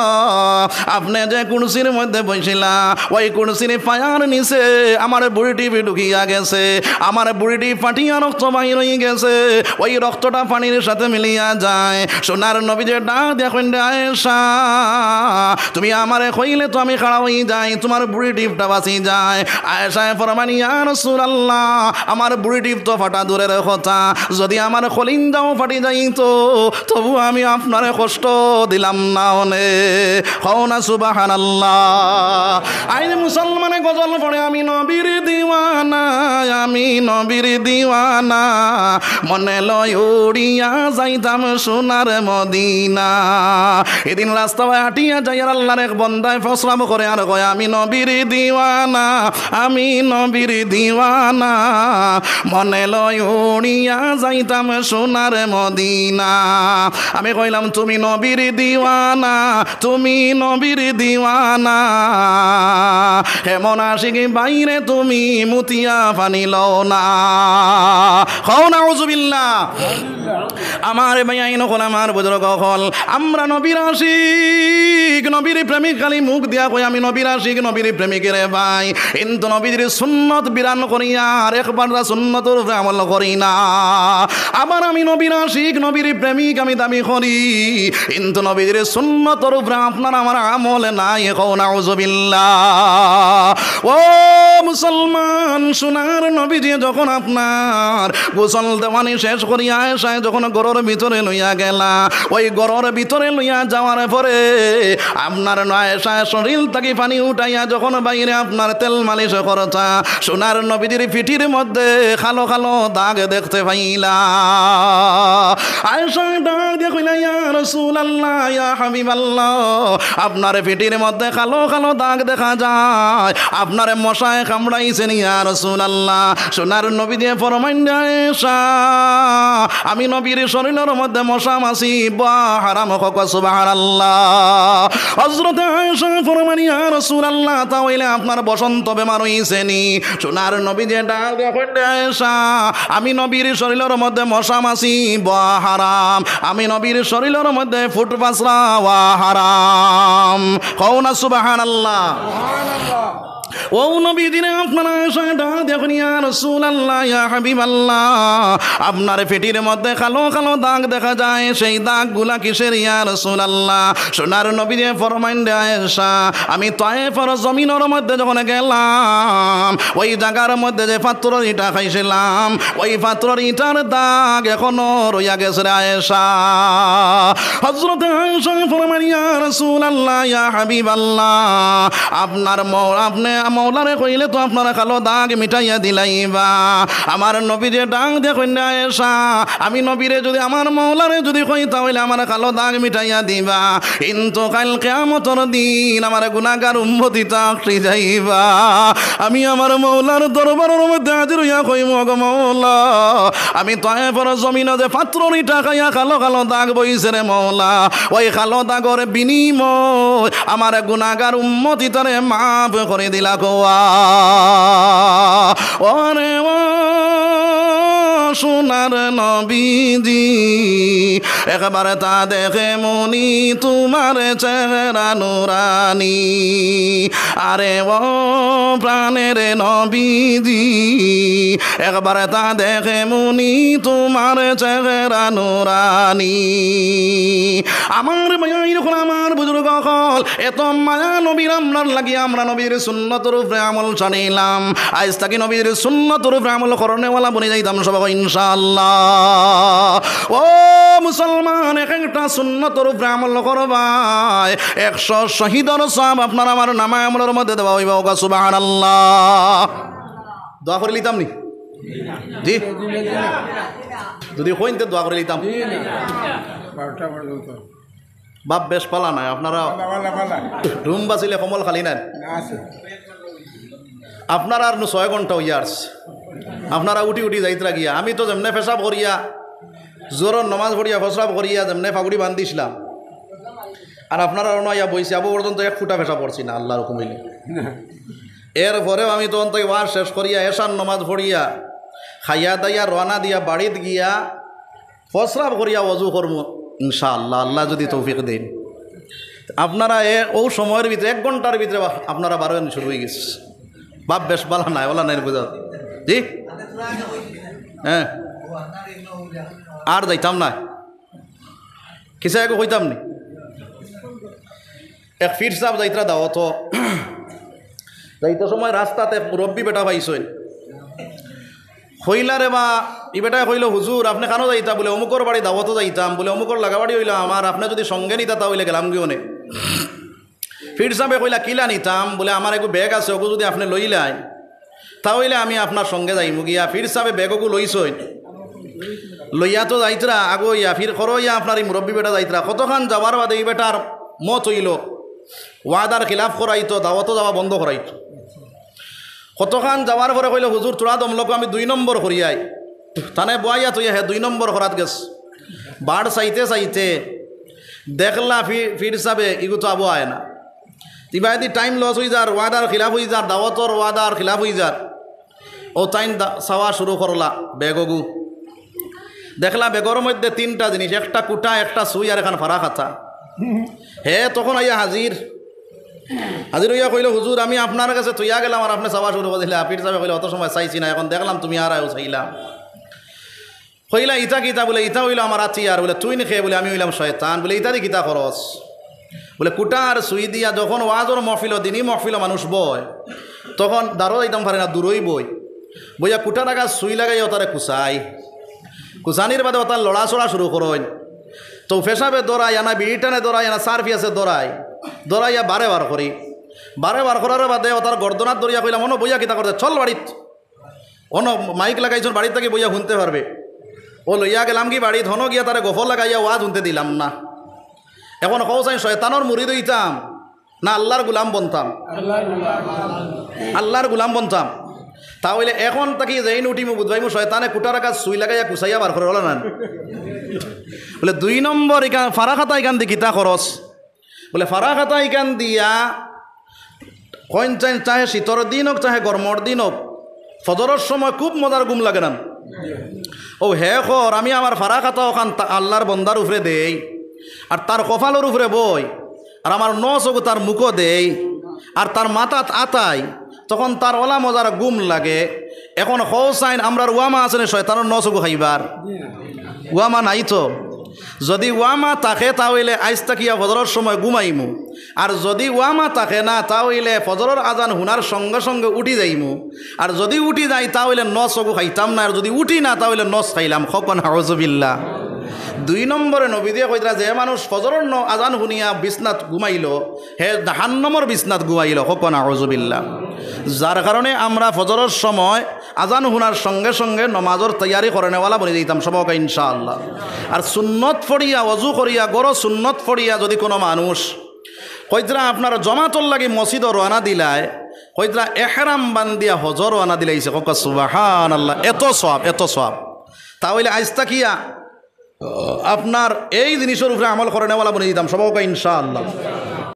আপনি যে কুরসির মধ্যে বসিলা, ওই কুরসির পায়ার নিচে আমার বুড়িটি ঢুকিয়া গেছে, আমার বুড়িটি ফাটিয়া রক্ত বাহির হয়ে গেছে, ওই রক্তটা পানির সাথে মিলিয়া যায়। সোনার নবীজি ডাক দেখেন, আয়েশা, তুমি আমারে কইলে তো আমি খাড়া হয়ে যাই, তোমার বুড়ি টিপটা বাঁচি যায়। আয়েশা ফরমান, ইয়া রাসূলুল্লাহ, আমার বুড়ি টিপ তো ফাটা দূরের কথা, যদি আমার কলিজাও ফাটি যাইতো তবু আমি আপনার কষ্ট দিলাম না। অনে হও না সুবহানাল্লাহ। আইনে মুসলমানে গজল পড়ে, আমি নবীর দিওয়ানা, আমি নবীর দিওয়ানা, মনে লয় উড়িয়া যাইতাম সোনার মদিনা। এদিন রাস্তায় হাঁটিয়া যাই, আর আল্লাহর এক বন্দায় ফসলাম করে আর কয়, আমি নবীর দিওয়ানা, আমি নবীর দিওয়ানা, মনে লয় উড়িয়া যাইতাম সোনার মদিনা। আমি কইলাম, তুমি নবীর দিওয়ানা, তুমি নবীর দিওয়ানা, হেমন আশিকি বাইরে তুমি মুতিয়া পানি লও না। হও না উযুবিল্লাহ। আমার ভাইয়াইন হল, আমার বুজুর্গ হল, আমরা নবীর আশিক, নবীর প্রেমিক, খালি মুখ দিয়া কই আমি নবীর আশিক, নবীর প্রেমিকের ভাই, কিন্তু নবীর সুন্নত বিরান করিয়া আর একবার সুন্নতর উপরে আমল করি না। আবার আমি নবীর আশিক, নবীর প্রেমিক আমি দাবি করি, কিন্তু নবীর সুন্নতর উপরে আপনার আমার আমল নাই। কও নাউযুবিল্লাহ। ও মুসলমান, সোনার নবীজি যখন আপনার গোসল দেওয়ানি শেষ করিয়া আয়েশা যখন গরর ভিতরে লইয়া গেলা, ওই গরর ভিতরে লইয়া যাওয়ার পরে আপনার আয়েশা শরীর থেকে পানি উঠাইয়া যখন বাইরে আপনার তেল মালিশ করতা, সোনার নবীজির পিঠির মধ্যে কালো কালো দাগ দেখতে পাইলা। আয়েশা ডাক দিয়ে কইলা, ইয়া রাসূলুল্লাহ, ইয়া হাবিবাল্লাহ, আপনার পিঠির মধ্যে কালো কালো দাগ দেখা যায়, আপনার মশায় কামড়াইছেন ইয়া রাসূলুল্লাহ। সোনার নবী দিয়ে ফরমান, আয়েশা, আমি নবীর শরীরের মধ্যে মশা মাছি বা হারাম হোক, সুবহানাল্লাহ। হযরত আয়েশা ফরমান, ইয়া রাসূলুল্লাহ, তাহলে আপনার বসন্ত বেমার হইছে নি? সোনার নবী দিয়ে ডাক দেখেন, আয়েশা, আমি নবীর শরীরের মধ্যে মশা মাছি বা হারাম, আমি নবীর শরীরের মধ্যে ফুট পাসরা ওয়া হারাম। কও না সুবহানাল্লাহ। ও নবীজিরে আপনারা দেখুন, ইয়া রাসূলুল্লাহ, ইয়া হাবিবাল্লাহ, আপনার পেটির মধ্যে কালো কালো দাগ দেখা যায়, সেই দাগগুলা কিসের ইয়া রাসূলুল্লাহ? সোনার নবীজি ফরমান, আয়েশা, আমি তায়েফের জমিনের মধ্যে যখন গেলাম, ওই জায়গার মধ্যে যে পাথরের ইটা খাইছিলাম, ওই পাথরের ইটার দাগ এখনো রইয়া গেছে আয়েশা। হযরত আয়েশা ফরমান, ইয়া রাসূলুল্লাহ, ইয়া হাবিবাল্লাহ, আপনার আপনি মৌলারে কইলে তো আপনারা কালো দাগ মিটাইয়া দিলাইবা। আমার নবীরে ডাক দেখুন, আয়েশা, আমি নবীরে যদি আমার মৌলারে যদি কই তাহলে আমার কালো দাগ মিটাইয়া দিবা, কিন্তু কাল কিয়ামতের দিন আমার গুনাহগার উম্মতি তাকরি যাইবা। আমি আমার মৌলার দরবারের মধ্যে হাজির হইয়া কইব, গো মৌলা, আমি তায়েফের জমিনে যে পাথরের ইটা খাইয়া কালো কালো দাগ বইছে রে মৌলা, ওই কালো দাগের বিনিময় আমার গুনাহগার উম্মতি তারে মাফ করে দিলা। ওরে সোনার নবীজি একবার তা দেখে মনি তোমার চেহারা নুরানি আরে ও প্রাণের নবীজি একবার তা দেখে মনি তোমার চেহারা নুরানি আমার মায়া এরকম আমার বুজুর্গ হল এত মায়া নবীর আমরার লাগি আমরা নবীর সুন্নতর উপরে আমল জানিলাম আজ তাকে নবীর সুন্নতর উপরে আমল করনেওয়ালা বনে যাইতাম সবাই ইনশাআল্লাহ ও মুসলমান একটা সুন্নতর উপরে আমল করবাই 100 শহীদর সব আপনার আমার নামায় আমলের মধ্যে দেওয়া হইব সুবহানাল্লাহ দোয়া করে লিতাম নি জি যদি হইতে দোয়া করে লিতাম বাপ বেশ পালা নাই আপনারা রুম বাঁচিলে কমল খালি নাই আপনারা আর 6 ঘন্টা ইয়ার্স আপনারা উঠি উঠি যাইতরা গিয়া আমি তো যেমনে পেশাব করিয়া জোরর নমাজ পড়িয়া ফসরাব করিয়া যেমনে ফাগুড়ি বান্ধিছিলাম আর আপনারা নয়া বইছি আবু পর্যন্ত 1 ফুটা পেশাব পড়ছি না আল্লাহর হুকুমিলে এরপরেও আমি তখন তাই ওয়াজ শেষ করিয়া এশার নমাজ পড়িয়া খাইয়া দাইয়া রওনা দিয়া বাড়িত গিয়া ফসরাব করিয়া ওযু করব ইনশাআল্লাহ আল্লাহ যদি তৌফিক দেন আপনারা ও সময়ের ভিতরে 1 ঘন্টার ভিতরে আপনারা 12 শুরু হয়ে গেছে বাপ বেশ বালা নাই ওলা নাই বুঝা জি হ্যাঁ আর যাইতাম না কিসা এক হইতাম নি এক ফির সাহেব যাইতরা দাও তো যাইতে সময় রাস্তাতে মুরব্বী বেটা পাইছেন হইলা রে বা ই বেটায় কইল হুজুর আপনি কেন যাইতা বলে অমুকর বাড়ি দাওয়াতও যাইতাম বলে অমুকর লাগাবাড়ি হইলা আমার আপনি যদি সঙ্গে নিতা তা হইলে গেলাম গিয়ে অনেক ফির সাহেবে কইলা কিলা নিতাম বলে আমার একটু ব্যাগ আছে ওগু যদি আপনি লইলাই তাহলে আমি আপনার সঙ্গে যাইমু গিয়া ফির সাহেবে ব্যাগকু লইছই লইয়া তো যাইতরা আগো ইয়া ফির করো ইয়া আপনার এই মুরব্বী বেটা যাইতরা কতক্ষণ যাবার বাদে এই বেটার মত হইল ওয়াদার খিলাফ করাইতো দাওয়াতও যাওয়া বন্ধ করাইতো কতক্ষণ যাওয়ার পরে কইল হুজুর তোরা দমলোক আমি 2 নম্বর করিয়াই তানে বয়াইয়া তুই হ্যাঁ 2 নম্বর করাত গেছ বাড় চাইতে চাইতে দেখলা ফির সাবে ইগু তো আবু আয় না তিবা যদি টাইম লস হয়ে যার ওয়াদার খিলাফ হয়ে যার দাওয়াতর ওয়াদার খিলাফ হয়ে যার ও টাইম চাওয়া শুরু করলা বেগগু দেখলা বেগর মধ্যে 3টা জিনিস একটা কুটা একটা সুই আর এখন ফারা খাতা হে তখন আইয়া হাজির হইয়া কইল হুজুর আমি আপনার কাছে তুইয়া গেলাম আর আপনি চাওয়া শুরু করে দিলে আপির যাবে কইলে অত সময় চাইছি না এখন দেখলাম তুমি আর আয়ো চাইলাম কইলা ইটা কিতা বলে ইটা হইল আমার আছি আর বলে তুই নেখে বলে আমি হইলাম শয়তান বলে ইটা দি কিতা খরচ বলে কুটা আর সুই দিয়া যখন ওয়াজর মহফিল দিনই মহফিল মানুষ বয় তখন দাঁড়ো যাইতাম পারে না দূরই বইয়া কুটা টাকা সুই লাগাইয়া তারে কুচাই কুচানির বাদে তার লড়াচড়া শুরু করেন তো ফেসাবে দৌড়াই আনা বিড়িটানে দৌড়াই আনা সার্ফি আছে দৌড়াইয়া বারে বার করার বাদে তার গর্দনাথ দরিয়া কইলাম অন বইয়া কিতা করতে চল বাড়িত অন মাইক লাগাইছন বাড়ির থেকে বইয়া শুনতে পারবে ও লইয়া গেলাম কি বাড়িত হন গিয়া তারে গফল লাগাইয়া ওয়াজ শুনতে দিলাম না এখন কও চাই শয়তানোর মুরিদ হইতাম না আল্লাহর গুলাম বনতাম আল্লাহর গুলাম বনতাম তাহলে এখন তাকে যাই উঠিমু বুধবাই মু শয়তানে কুটার কাজ সুই লাগাইয়া কুচাইয়া বার করে বলো না বলে 2 নম্বর এখান ফারা খাতা এখান দিয়ে কিতা খরচ বলে ফারা খাতা এখান দিয়া কইন চাহে শীতর দিন হোক চাহে গরমর দিন হোক ফজরের সময় খুব মজার ঘুম লাগে না ও হে খর আমি আমার ফারা খাতা ওখান আল্লাহর বন্দার উপরে দেই আর তার কপালের উপরে বই আর আমার নচকু তার মুখও দেই আর তার মাথাত আতাই তখন তার ওলা মজার গুম লাগে এখন হৌসাইন আমরার ওয়ামা আছে না শয়তানোর নচকু খাইবার ওয়ামা নাই তো যদি ওয়ামা থাকে তাহলে আইস তাকিয়া ফজরের সময় ঘুমাইমু আর যদি ওয়ামা থাকে না তাহলে ফজরের আজান হুনার সঙ্গে সঙ্গে উঠি যাইমু আর যদি উঠি যাই তাহলে নচকু খাইতাম না আর যদি উঠি না তাহলে নচ খাইলাম খকন হাউজুবিল্লাহ 2 নম্বরে নবী দিয়ে কইরা যে মানুষ ফজরের আজান শুনিয়া বিছনাত ঘুমাইল হে জাহান্নামের বিছনাত ঘুমাইল খকন হাউজুবিল্লাহ যার কারণে আমরা ফজরের সময় আজান শুনার সঙ্গে সঙ্গে নমাজের তৈয়ারি করে নেওয়ালা বলে দিতাম সবকে ইনশাআল্লাহ আর সুন্নত ফড়িয়া ওযু করিয়া গড় সুন্নত ফড়িয়া যদি কোনো মানুষ কইতরা আপনার জমাতর লাগে মসজিদ রওনা দিলায় কইতরা এহরাম বান্দিয়া হজর রওনা দিলাইছে কক সুবহানাল্লাহ এত সওয়াব তাহলে আজ তাকিয়া আপনার এই জিনিসের উপরে আমল করে নেওয়ালা বলে দিতাম সবকে ইনশাআল্লাহ